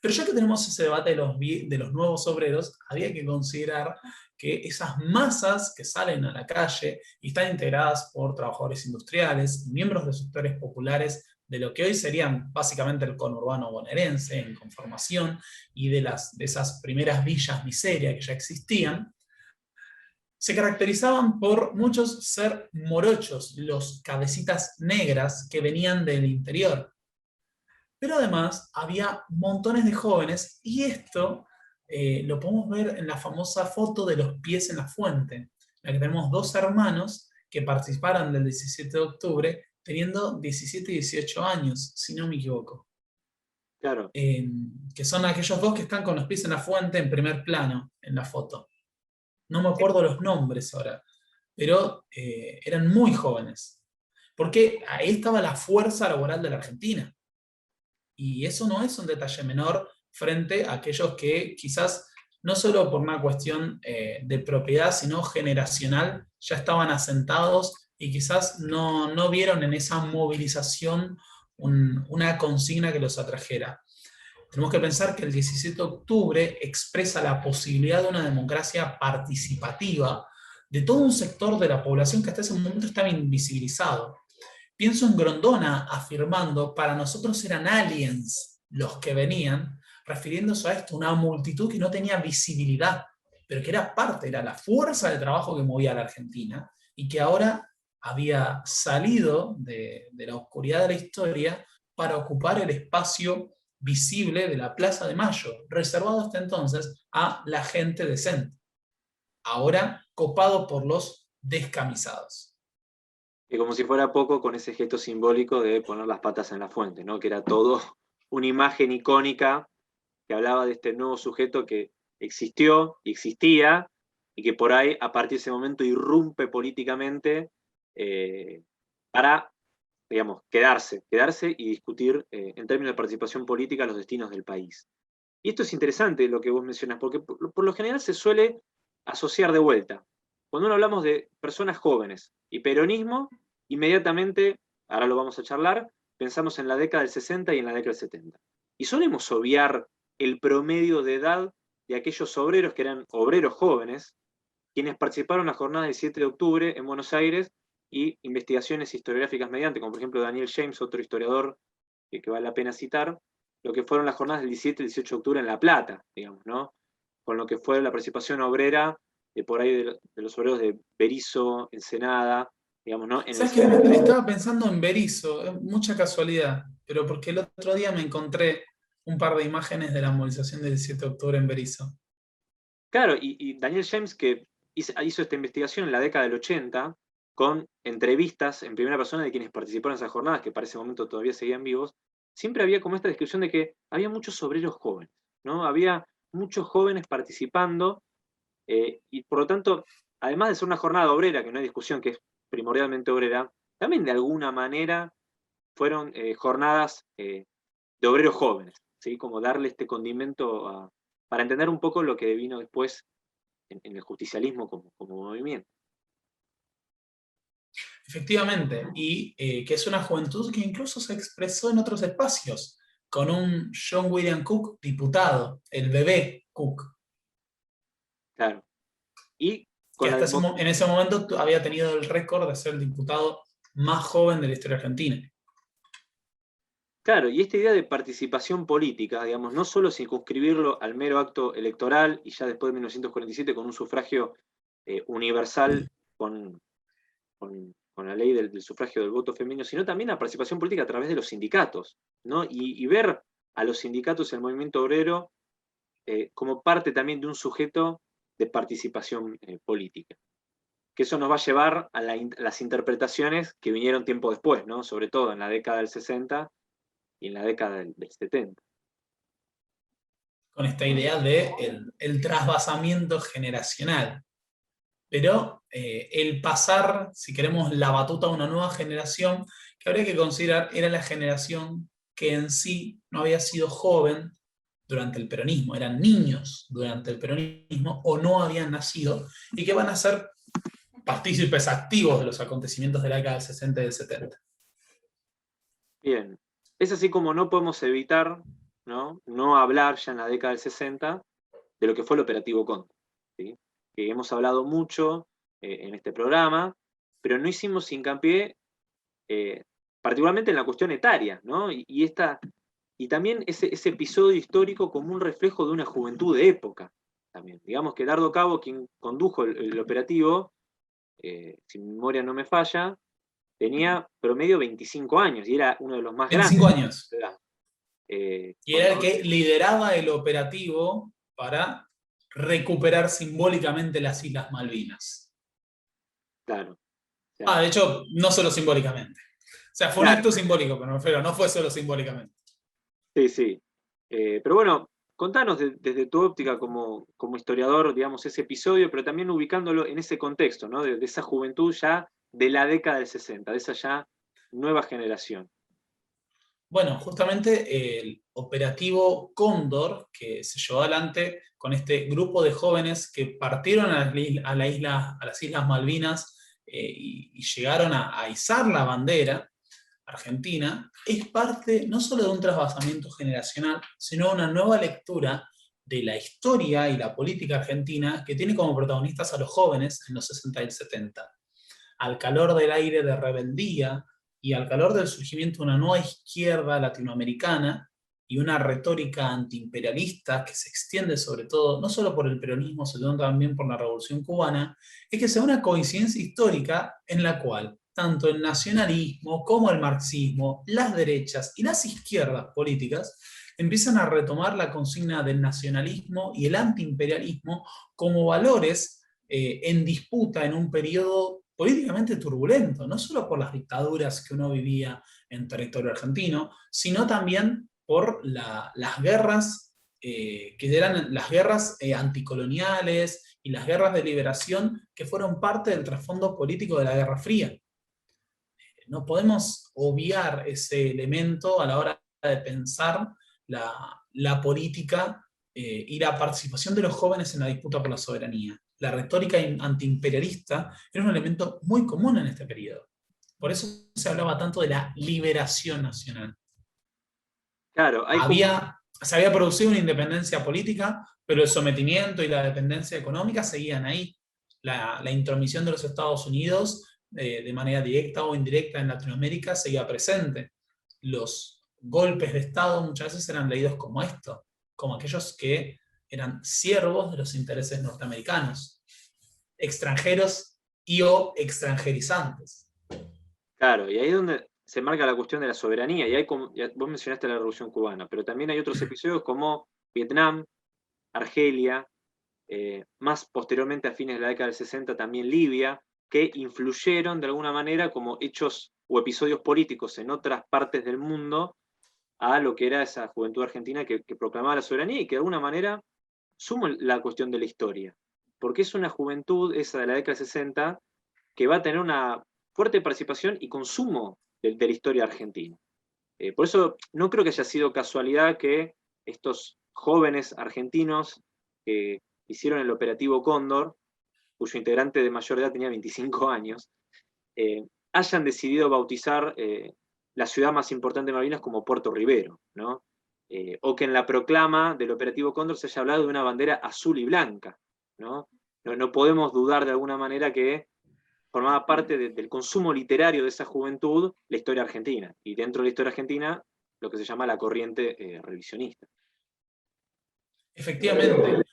Pero ya que tenemos ese debate de los nuevos obreros, había que considerar que esas masas que salen a la calle y están integradas por trabajadores industriales y miembros de sectores populares de lo que hoy serían básicamente el conurbano bonaerense en conformación y de esas primeras villas miseria que ya existían, se caracterizaban por muchos ser morochos, los cabecitas negras que venían del interior. Pero además había montones de jóvenes, y esto lo podemos ver en la famosa foto de los pies en la fuente, en la que tenemos dos hermanos que participaron del 17 de octubre teniendo 17 y 18 años, si no me equivoco. Claro. Que son aquellos dos que están con los pies en la fuente en primer plano en la foto. No me acuerdo los nombres ahora, pero eran muy jóvenes. Porque ahí estaba la fuerza laboral de la Argentina. Y eso no es un detalle menor frente a aquellos que quizás, no solo por una cuestión de propiedad, sino generacional, ya estaban asentados y quizás no vieron en esa movilización una consigna que los atrajera. Tenemos que pensar que el 17 de octubre expresa la posibilidad de una democracia participativa de todo un sector de la población que hasta ese momento estaba invisibilizado. Pienso en Grondona afirmando, para nosotros eran aliens los que venían, refiriéndose a esto, una multitud que no tenía visibilidad, pero que era parte, era la fuerza de trabajo que movía a la Argentina, y que ahora había salido de la oscuridad de la historia para ocupar el espacio visible de la Plaza de Mayo, reservado hasta entonces a la gente decente, ahora copado por los descamisados. Y como si fuera poco, con ese gesto simbólico de poner las patas en la fuente, ¿no? Que era todo una imagen icónica que hablaba de este nuevo sujeto que existió y existía, y que por ahí, a partir de ese momento, irrumpe políticamente para, digamos, quedarse y discutir en términos de participación política los destinos del país. Y esto es interesante lo que vos mencionas, porque por lo general se suele asociar de vuelta. Cuando uno hablamos de personas jóvenes y peronismo, inmediatamente, ahora lo vamos a charlar, pensamos en la década del 60 y en la década del 70. Y solemos obviar el promedio de edad de aquellos obreros que eran obreros jóvenes, quienes participaron en la jornada del 7 de octubre en Buenos Aires y investigaciones historiográficas mediante, como por ejemplo Daniel James, otro historiador que vale la pena citar, lo que fueron las jornadas del 17 y 18 de octubre en La Plata, digamos, ¿no? Con lo que fue la participación obrera por ahí de los obreros de Berisso, Ensenada, digamos, ¿no? ¿Sabes qué? Estaba pensando en Berisso, mucha casualidad, pero porque el otro día me encontré un par de imágenes de la movilización del 17 de octubre en Berisso. Claro, y Daniel James, que hizo esta investigación en la década del 80, con entrevistas en primera persona de quienes participaron en esas jornadas, que para ese momento todavía seguían vivos, siempre había como esta descripción de que había muchos obreros jóvenes, ¿no? Había muchos jóvenes participando, y por lo tanto, además de ser una jornada obrera, que no hay discusión, que es primordialmente obrera, también de alguna manera fueron jornadas de obreros jóvenes, ¿sí? Como darle este condimento para entender un poco lo que vino después en el justicialismo como movimiento. Efectivamente, y que es una juventud que incluso se expresó en otros espacios, con un John William Cook diputado, el bebé Cook, Claro. Y que con la en ese momento había tenido el récord de ser el diputado más joven de la historia argentina. Claro, y esta idea de participación política, digamos, no solo circunscribirlo al mero acto electoral y ya después de 1947 con un sufragio universal con la ley del sufragio del voto femenino, sino también la participación política a través de los sindicatos, ¿no? Y ver a los sindicatos y al movimiento obrero como parte también de un sujeto de participación política. Que eso nos va a llevar a las interpretaciones que vinieron tiempo después, ¿no? Sobre todo en la década del 60 y en la década del 70. Con esta idea de el trasvasamiento generacional. Pero el pasar, si queremos, la batuta a una nueva generación, que habría que considerar era la generación que en sí no había sido joven, durante el peronismo, eran niños durante el peronismo o no habían nacido y que van a ser partícipes activos de los acontecimientos de la década del 60 y del 70. Bien, es así como no podemos evitar, no hablar ya en la década del 60 de lo que fue el Operativo Cóndor, ¿sí? Que hemos hablado mucho en este programa, pero no hicimos hincapié particularmente en la cuestión etaria, ¿no? Y también ese episodio histórico como un reflejo de una juventud de época. También. Digamos que Dardo Cabo, quien condujo el operativo, si mi memoria no me falla, tenía promedio 25 años y era uno de los más 25 grandes. años. Y era el Cuando, que lideraba el operativo para recuperar simbólicamente las Islas Malvinas. claro. De hecho, no solo simbólicamente. O sea, fue un acto simbólico, pero no fue solo simbólicamente. Sí, sí. Pero bueno, contanos desde tu óptica como historiador, digamos, ese episodio, pero también ubicándolo en ese contexto, ¿no? De esa juventud ya de la década del 60, de esa ya nueva generación. Bueno, justamente el operativo Cóndor, que se llevó adelante con este grupo de jóvenes que partieron a las Islas Malvinas y llegaron a izar la bandera argentina, es parte no solo de un trasvasamiento generacional, sino de una nueva lectura de la historia y la política argentina que tiene como protagonistas a los jóvenes en los 60 y el 70. Al calor del aire de rebeldía y al calor del surgimiento de una nueva izquierda latinoamericana y una retórica antiimperialista que se extiende sobre todo, no solo por el peronismo, sino también por la Revolución Cubana, es que sea una coincidencia histórica en la cual tanto el nacionalismo como el marxismo, las derechas y las izquierdas políticas empiezan a retomar la consigna del nacionalismo y el antiimperialismo como valores en disputa en un periodo políticamente turbulento, no solo por las dictaduras que uno vivía en territorio argentino, sino también por las guerras, que eran las guerras anticoloniales y las guerras de liberación que fueron parte del trasfondo político de la Guerra Fría. No podemos obviar ese elemento a la hora de pensar la política y la participación de los jóvenes en la disputa por la soberanía. La retórica antiimperialista era un elemento muy común en este periodo. Por eso se hablaba tanto de la liberación nacional. Claro, Se había producido una independencia política, pero el sometimiento y la dependencia económica seguían ahí. La intromisión de los Estados Unidos de manera directa o indirecta en Latinoamérica seguía presente. Los golpes de Estado muchas veces eran leídos como esto, como aquellos que eran siervos de los intereses norteamericanos, extranjeros y o extranjerizantes. claro, y ahí es donde se marca la cuestión de la soberanía, y hay vos mencionaste la Revolución Cubana, pero también hay otros episodios como Vietnam, Argelia, más posteriormente a fines de la década del 60 también Libia, que influyeron de alguna manera como hechos o episodios políticos en otras partes del mundo a lo que era esa juventud argentina que proclamaba la soberanía y que de alguna manera suma la cuestión de la historia, porque es una juventud, esa de la década del 60, que va a tener una fuerte participación y consumo de la historia argentina. Por eso no creo que haya sido casualidad que estos jóvenes argentinos que hicieron el operativo Cóndor, cuyo integrante de mayor edad tenía 25 años, hayan decidido bautizar la ciudad más importante de Malvinas como Puerto Rivero, ¿no? O que en la proclama del operativo Cóndor se haya hablado de una bandera azul y blanca, ¿no? No podemos dudar de alguna manera que formaba parte del consumo literario de esa juventud la historia argentina, y dentro de la historia argentina lo que se llama la corriente revisionista. Efectivamente,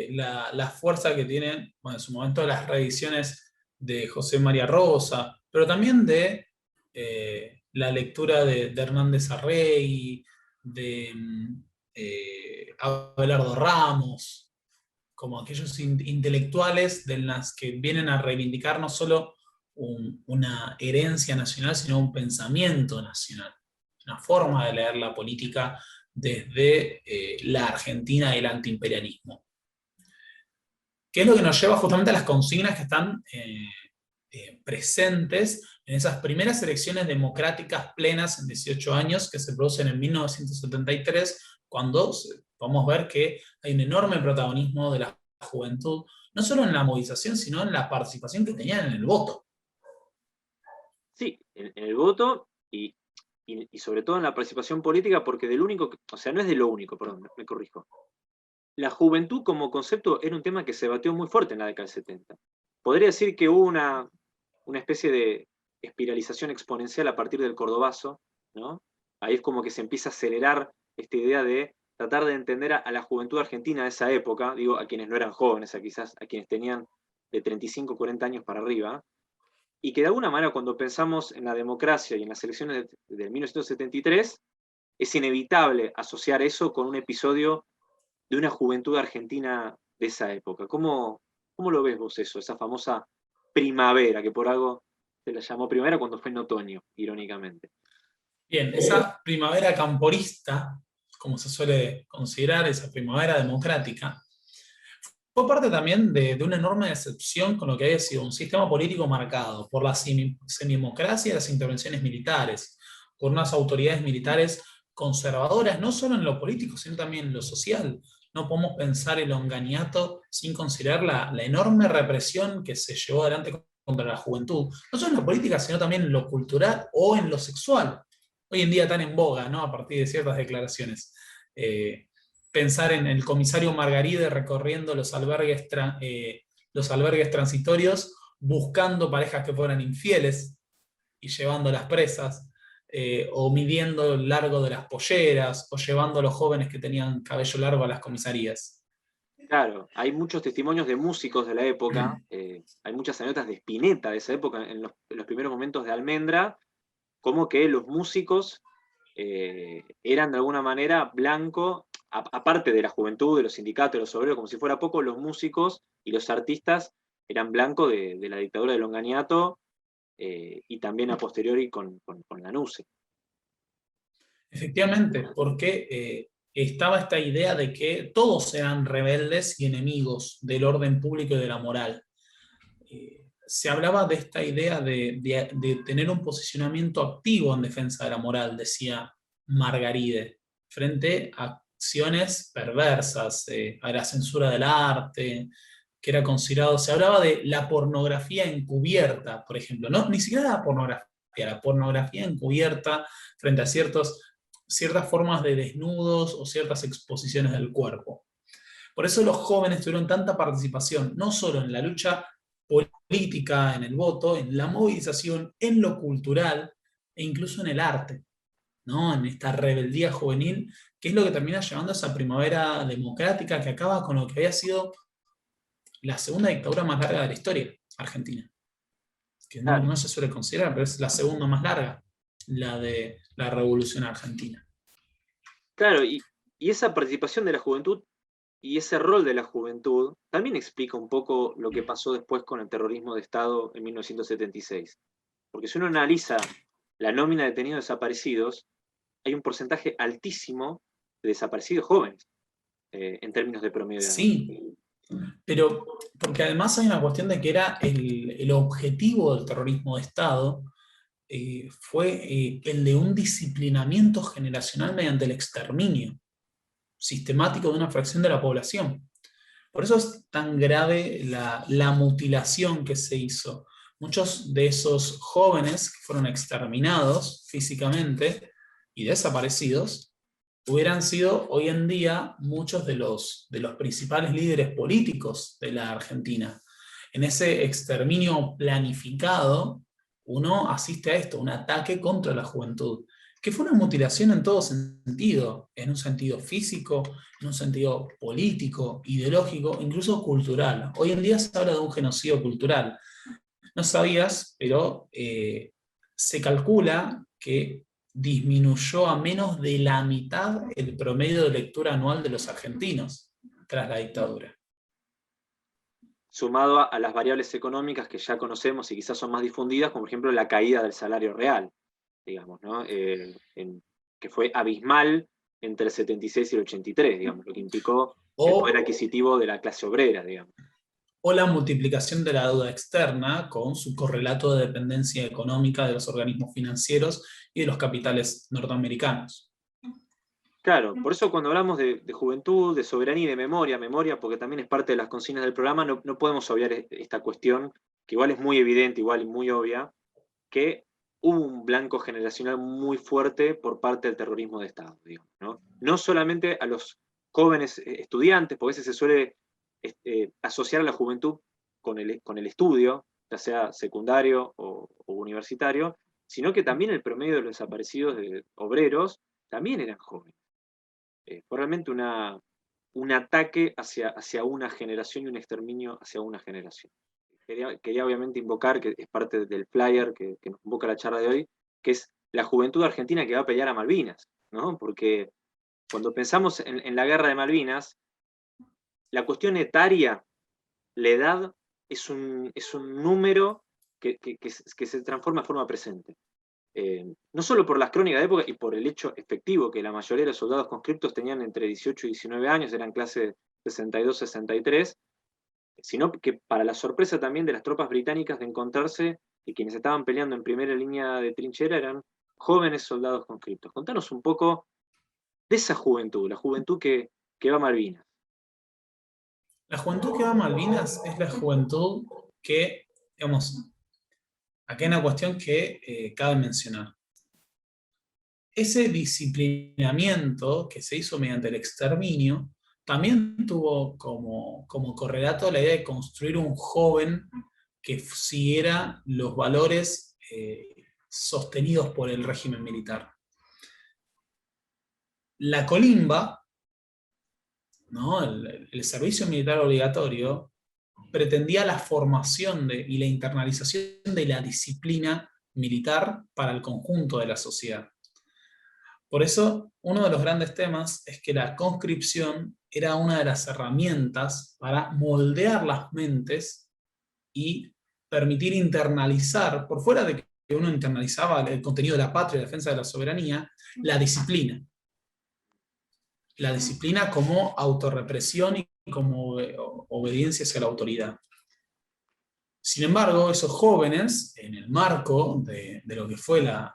la fuerza que tienen, bueno, en su momento las revisiones de José María Rosa, pero también de la lectura de Hernández Arrey, de Abelardo Ramos, como aquellos intelectuales de las que vienen a reivindicar no solo una herencia nacional, sino un pensamiento nacional, una forma de leer la política desde la Argentina y el antiimperialismo. ¿Qué es lo que nos lleva justamente a las consignas que están presentes en esas primeras elecciones democráticas plenas en 18 años que se producen en 1973, cuando podemos ver que hay un enorme protagonismo de la juventud, no solo en la movilización, sino en la participación que tenían en el voto. Sí, en el voto y sobre todo en la participación política, porque del único, o sea, no es de lo único, perdón, me corrijo. La juventud como concepto era un tema que se batió muy fuerte en la década del 70. Podría decir que hubo una especie de espiralización exponencial a partir del Cordobazo, ¿no? Ahí es como que se empieza a acelerar esta idea de tratar de entender a la juventud argentina de esa época, digo, a quienes no eran jóvenes, quizás a quienes tenían de 35, 40 años para arriba, y que de alguna manera cuando pensamos en la democracia y en las elecciones de 1973, es inevitable asociar eso con un episodio de una juventud argentina de esa época. ¿Cómo lo ves vos eso, esa famosa primavera, que por algo se la llamó primavera cuando fue en otoño, irónicamente? Bien, esa primavera camporista, como se suele considerar, esa primavera democrática, fue parte también de una enorme decepción con lo que había sido un sistema político marcado por la semidemocracia y las intervenciones militares, por unas autoridades militares conservadoras, no solo en lo político, sino también en lo social. No podemos pensar el Onganiato sin considerar la enorme represión que se llevó adelante contra la juventud, no solo en lo política, sino también en lo cultural o en lo sexual. Hoy en día tan en boga, ¿no? A partir de ciertas declaraciones. Pensar en el comisario Margaride recorriendo los albergues transitorios, buscando parejas que fueran infieles y llevándolas presas, o midiendo el largo de las polleras, o llevando a los jóvenes que tenían cabello largo a las comisarías. Claro, hay muchos testimonios de músicos de la época, hay muchas anécdotas de Spinetta de esa época, en los primeros momentos de Almendra, como que los músicos eran de alguna manera blanco, aparte de la juventud, de los sindicatos, de los obreros, como si fuera poco, los músicos y los artistas eran blanco de la dictadura de Longaniato y también a posteriori con la NUCE. Efectivamente, porque estaba esta idea de que todos eran rebeldes y enemigos del orden público y de la moral. Se hablaba de esta idea de tener un posicionamiento activo en defensa de la moral, decía Margaride, frente a acciones perversas, a la censura del arte, que era considerado, se hablaba de la pornografía encubierta, por ejemplo, no, ni siquiera la pornografía encubierta frente a ciertas formas de desnudos o ciertas exposiciones del cuerpo. Por eso los jóvenes tuvieron tanta participación, no solo en la lucha política, en el voto, en la movilización, en lo cultural e incluso en el arte, ¿no? En esta rebeldía juvenil, que es lo que termina llevando a esa primavera democrática que acaba con lo que había sido la segunda dictadura más larga de la historia argentina, que Claro, no se suele considerar, pero es la segunda más larga, la de la Revolución Argentina. claro, y esa participación de la juventud y ese rol de la juventud también explica un poco lo que pasó después con el terrorismo de Estado en 1976. Porque si uno analiza la nómina de detenidos desaparecidos, hay un porcentaje altísimo de desaparecidos jóvenes, en términos de promedio de edad. Sí, pero porque además hay una cuestión de que era el objetivo del terrorismo de Estado, fue el de un disciplinamiento generacional mediante el exterminio sistemático de una fracción de la población. Por eso es tan grave la mutilación que se hizo. Muchos de esos jóvenes que fueron exterminados físicamente y desaparecidos hubieran sido hoy en día muchos de los principales líderes políticos de la Argentina. En ese exterminio planificado, uno asiste a esto, un ataque contra la juventud, que fue una mutilación en todo sentido, en un sentido físico, en un sentido político, ideológico, incluso cultural. Hoy en día se habla de un genocidio cultural. No sabías, pero se calcula que disminuyó a menos de la mitad el promedio de lectura anual de los argentinos tras la dictadura. Sumado a las variables económicas que ya conocemos y quizás son más difundidas, como por ejemplo la caída del salario real, digamos, ¿no? Que fue abismal entre el 76 y el 83, digamos, lo que implicó el poder adquisitivo de la clase obrera, digamos. O la multiplicación de la deuda externa con su correlato de dependencia económica de los organismos financieros y de los capitales norteamericanos. Claro, por eso cuando hablamos de juventud, de soberanía y de memoria, porque también es parte de las consignas del programa, no podemos obviar esta cuestión, que igual es muy evidente, igual y muy obvia, que hubo un blanco generacional muy fuerte por parte del terrorismo de Estado, digamos, ¿no? No solamente a los jóvenes estudiantes, porque a veces se suele asociar a la juventud con el estudio, ya sea secundario o universitario, sino que también el promedio de los desaparecidos de obreros también eran jóvenes. Fue realmente un ataque hacia una generación y un exterminio hacia una generación. Quería obviamente invocar, que es parte del flyer que nos convoca la charla de hoy, que es la juventud argentina que va a pelear a Malvinas, ¿no? Porque cuando pensamos en la guerra de Malvinas, la cuestión etaria, la edad, es un número que se transforma en forma presente. No solo por las crónicas de época y por el hecho efectivo que la mayoría de los soldados conscriptos tenían entre 18 y 19 años, eran clase 62-63, sino que para la sorpresa también de las tropas británicas de encontrarse que quienes estaban peleando en primera línea de trinchera eran jóvenes soldados conscriptos. Contanos un poco de esa juventud, la juventud que va a Malvinas. La juventud que va a Malvinas es la juventud que, digamos, acá hay una cuestión que cabe mencionar. Ese disciplinamiento que se hizo mediante el exterminio también tuvo como correlato la idea de construir un joven que siguiera los valores sostenidos por el régimen militar. La colimba, ¿no? El servicio militar obligatorio, pretendía la formación y la internalización de la disciplina militar para el conjunto de la sociedad. Por eso, uno de los grandes temas es que la conscripción era una de las herramientas para moldear las mentes y permitir internalizar, por fuera de que uno internalizaba el contenido de la patria y la defensa de la soberanía, la disciplina. La disciplina como autorrepresión y como obediencia hacia la autoridad. Sin embargo, esos jóvenes, en el marco de lo que fue la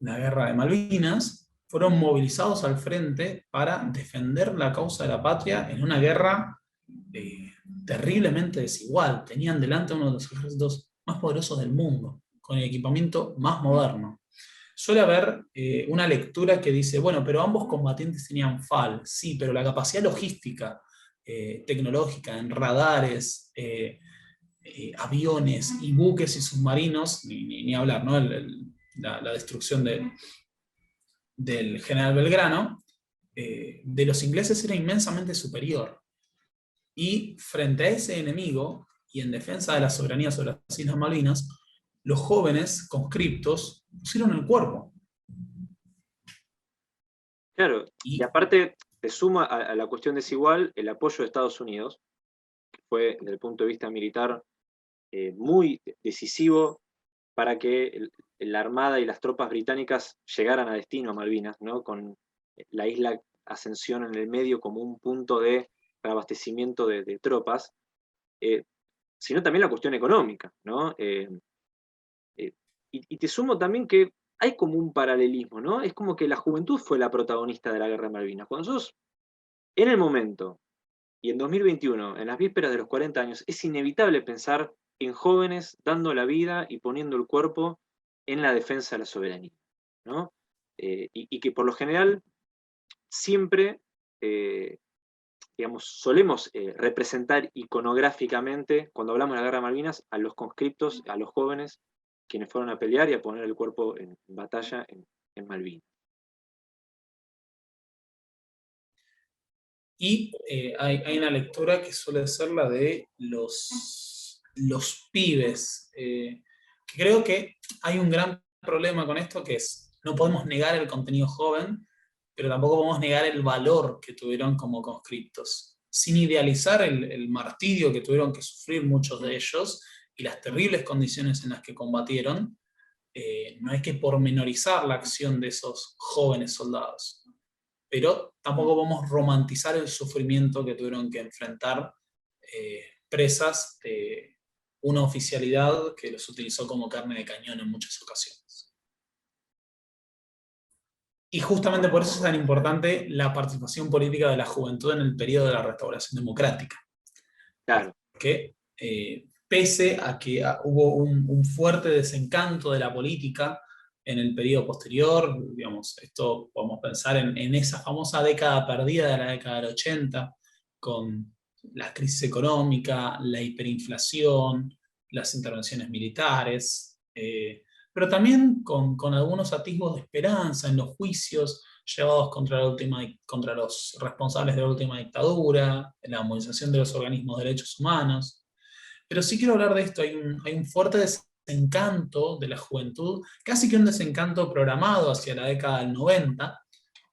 guerra de Malvinas, fueron movilizados al frente para defender la causa de la patria en una guerra terriblemente desigual. Tenían delante uno de los ejércitos más poderosos del mundo, con el equipamiento más moderno. Suele haber una lectura que dice, bueno, pero ambos combatientes tenían FAL, sí, pero la capacidad logística, tecnológica, en radares, aviones y buques y submarinos, ni hablar, ¿no? La destrucción del general Belgrano, de los ingleses era inmensamente superior. Y frente a ese enemigo, y en defensa de la soberanía sobre las Islas Malvinas, los jóvenes conscriptos pusieron el cuerpo. Claro, y aparte se suma a la cuestión desigual el apoyo de Estados Unidos, que fue desde el punto de vista militar muy decisivo para que la Armada y las tropas británicas llegaran a destino a Malvinas, ¿no? Con la isla Ascensión en el medio como un punto de abastecimiento de tropas, sino también la cuestión económica, ¿no? Y te sumo también que hay como un paralelismo, ¿no? Es como que la juventud fue la protagonista de la guerra de Malvinas. Cuando nosotros, en el momento, y en 2021, en las vísperas de los 40 años, es inevitable pensar en jóvenes dando la vida y poniendo el cuerpo en la defensa de la soberanía, ¿no? Y que por lo general siempre, digamos, solemos representar iconográficamente, cuando hablamos de la guerra de Malvinas, a los conscriptos, a los jóvenes, quienes fueron a pelear y a poner el cuerpo en batalla en Malvinas. Y hay una lectura que suele ser la de los pibes, que creo que hay un gran problema con esto, que es, no podemos negar el contenido joven, pero tampoco podemos negar el valor que tuvieron como conscriptos, sin idealizar el martirio que tuvieron que sufrir muchos de ellos y las terribles condiciones en las que combatieron. No hay que pormenorizar la acción de esos jóvenes soldados, pero tampoco podemos romantizar el sufrimiento que tuvieron que enfrentar presas de una oficialidad que los utilizó como carne de cañón en muchas ocasiones. Y justamente por eso es tan importante la participación política de la juventud en el periodo de la restauración democrática. Claro. Porque pese a que hubo un fuerte desencanto de la política en el periodo posterior, digamos, esto podemos pensar en esa famosa década perdida de la década del 80, con la crisis económica, la hiperinflación, las intervenciones militares, pero también con algunos atisbos de esperanza en los juicios llevados contra los responsables de la última dictadura, en la movilización de los organismos de derechos humanos. Pero sí quiero hablar de esto, hay un fuerte desencanto de la juventud, casi que un desencanto programado hacia la década del 90.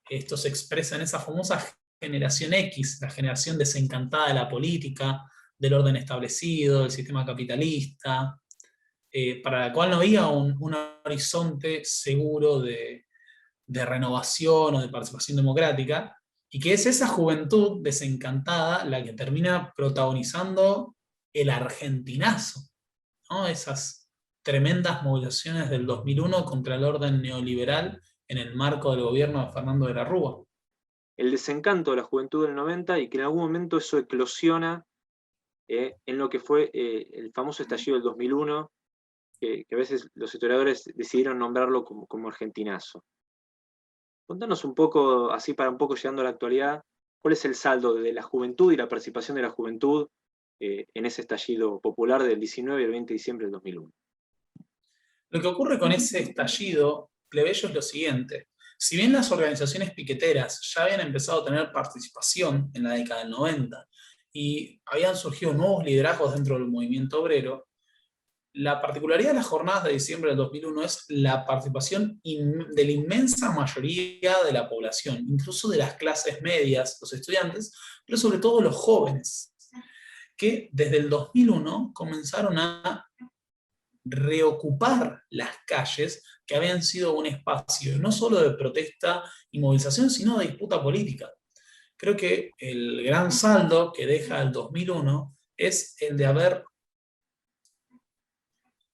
Esto se expresa en esa famosa generación X, la generación desencantada de la política, del orden establecido, del sistema capitalista, para la cual no había un horizonte seguro de renovación o de participación democrática, y que es esa juventud desencantada la que termina protagonizando el argentinazo, ¿no? Esas tremendas movilizaciones del 2001 contra el orden neoliberal en el marco del gobierno de Fernando de la Rúa. El desencanto de la juventud del 90 y que en algún momento eso eclosiona en lo que fue el famoso estallido del 2001, que a veces los historiadores decidieron nombrarlo como argentinazo. Contanos un poco, así para un poco llegando a la actualidad, ¿cuál es el saldo de la juventud y la participación de la juventud en ese estallido popular del 19 y el 20 de diciembre del 2001? Lo que ocurre con ese estallido plebeyo es lo siguiente. Si bien las organizaciones piqueteras ya habían empezado a tener participación en la década del 90 y habían surgido nuevos liderazgos dentro del movimiento obrero, la particularidad de las jornadas de diciembre del 2001 es la participación de la inmensa mayoría de la población, incluso de las clases medias, los estudiantes, pero sobre todo los jóvenes, que desde el 2001 comenzaron a reocupar las calles que habían sido un espacio no solo de protesta y movilización, sino de disputa política. Creo que el gran saldo que deja el 2001 es el de haber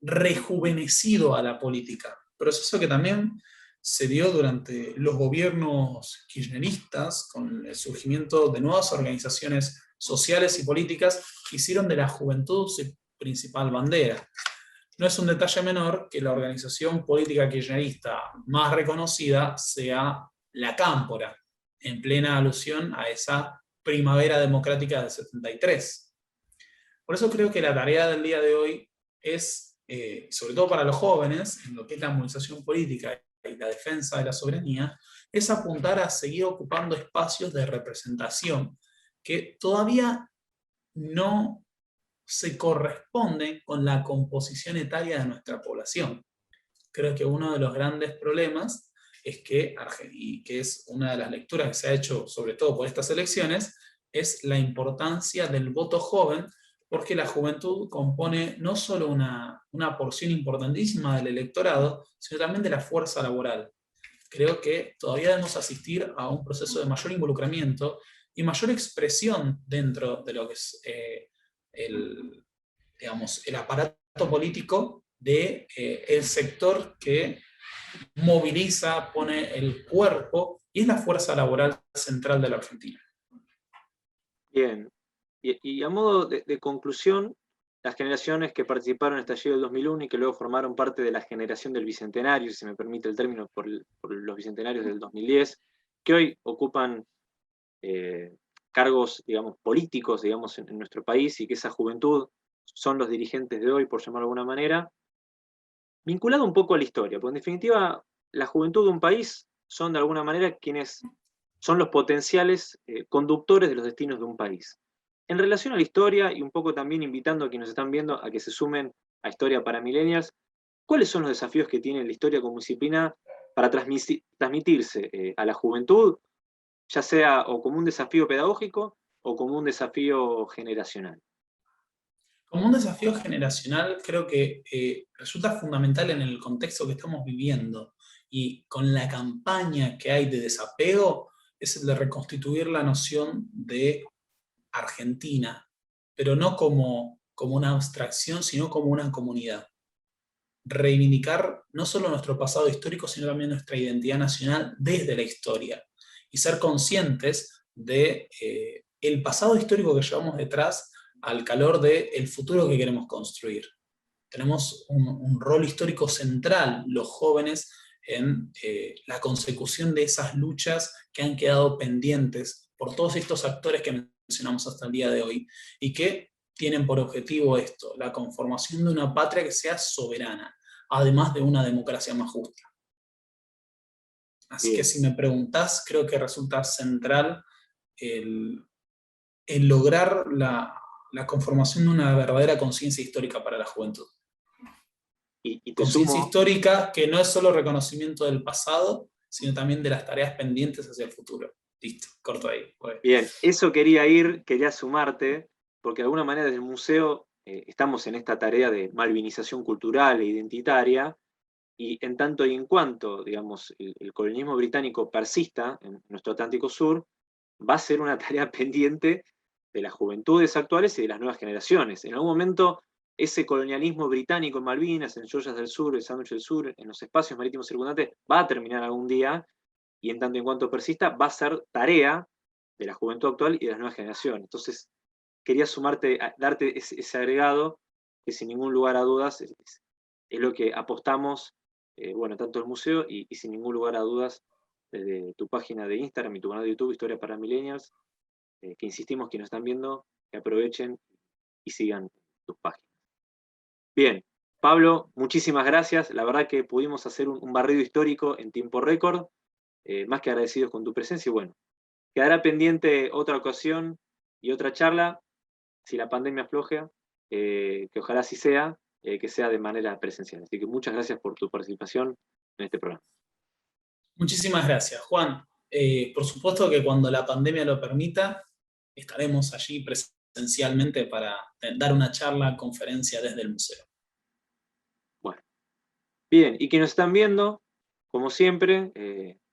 rejuvenecido a la política, proceso que también se dio durante los gobiernos kirchneristas, con el surgimiento de nuevas organizaciones sociales y políticas que hicieron de la juventud su principal bandera. No es un detalle menor que la organización política kirchnerista más reconocida sea la Cámpora, en plena alusión a esa primavera democrática del 73. Por eso creo que la tarea del día de hoy es, sobre todo para los jóvenes, en lo que es la movilización política y la defensa de la soberanía, es apuntar a seguir ocupando espacios de representación que todavía no se corresponden con la composición etaria de nuestra población. Creo que uno de los grandes problemas es que, y que es una de las lecturas que se ha hecho sobre todo por estas elecciones, es la importancia del voto joven, porque la juventud compone no solo una porción importantísima del electorado, sino también de la fuerza laboral. Creo que todavía debemos asistir a un proceso de mayor involucramiento y mayor expresión dentro de lo que es digamos, el aparato político del el sector que moviliza, pone el cuerpo y es la fuerza laboral central de la Argentina. Bien, y a modo de conclusión, las generaciones que participaron en el estallido del 2001 y que luego formaron parte de la generación del Bicentenario, si se me permite el término, por los Bicentenarios del 2010, que hoy ocupan cargos, digamos, políticos, digamos, en nuestro país, y que esa juventud son los dirigentes de hoy, por llamarlo de alguna manera, vinculado un poco a la historia, porque en definitiva la juventud de un país son de alguna manera quienes son los potenciales conductores de los destinos de un país. En relación a la historia, y un poco también invitando a quienes nos están viendo a que se sumen a Historia para Millennials, ¿cuáles son los desafíos que tiene la historia como disciplina para transmitirse a la juventud, ya sea o como un desafío pedagógico o como un desafío generacional? Como un desafío generacional, creo que resulta fundamental en el contexto que estamos viviendo y con la campaña que hay de desapego, es el de reconstituir la noción de Argentina, pero no como una abstracción, sino como una comunidad. reivindicar no solo nuestro pasado histórico, sino también nuestra identidad nacional desde la historia, y ser conscientes de el pasado histórico que llevamos detrás al calor del futuro que queremos construir. Tenemos un rol histórico central, los jóvenes, en la consecución de esas luchas que han quedado pendientes por todos estos actores que mencionamos hasta el día de hoy, y que tienen por objetivo esto, la conformación de una patria que sea soberana, además de una democracia más justa. Así que si me preguntás, creo que resulta central el lograr la conformación de una verdadera conciencia histórica para la juventud. Y conciencia histórica que no es solo reconocimiento del pasado, sino también de las tareas pendientes hacia el futuro. Listo, corto ahí. Bien, eso quería sumarte, porque de alguna manera desde el museo estamos en esta tarea de malvinización cultural e identitaria, y en tanto y en cuanto, digamos, el colonialismo británico persista en nuestro Atlántico Sur, va a ser una tarea pendiente de las juventudes actuales y de las nuevas generaciones. En algún momento, ese colonialismo británico en Malvinas, en Georgias del Sur, en Sandwich del Sur, en los espacios marítimos circundantes, va a terminar algún día, y en tanto y en cuanto persista, va a ser tarea de la juventud actual y de las nuevas generaciones. Entonces, quería darte ese agregado, que sin ningún lugar a dudas es lo que apostamos, bueno, tanto el museo y sin ningún lugar a dudas, desde tu página de Instagram y tu canal de YouTube, Historia para Millennials, que insistimos, quienes están viendo, que aprovechen y sigan tus páginas. Bien, Pablo, muchísimas gracias. La verdad que pudimos hacer un barrido histórico en tiempo récord, más que agradecidos con tu presencia, y bueno, quedará pendiente otra ocasión y otra charla, si la pandemia afloja, que ojalá así sea, que sea de manera presencial. Así que muchas gracias por tu participación en este programa. Muchísimas gracias, Juan. Por supuesto que cuando la pandemia lo permita, estaremos allí presencialmente para dar una charla, conferencia desde el museo. Bueno, bien, y que nos están viendo, como siempre,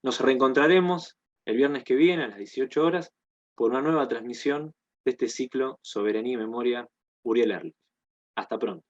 nos reencontraremos el viernes que viene a las 18 horas por una nueva transmisión de este ciclo Soberanía y Memoria, Uriel Erlich. Hasta pronto.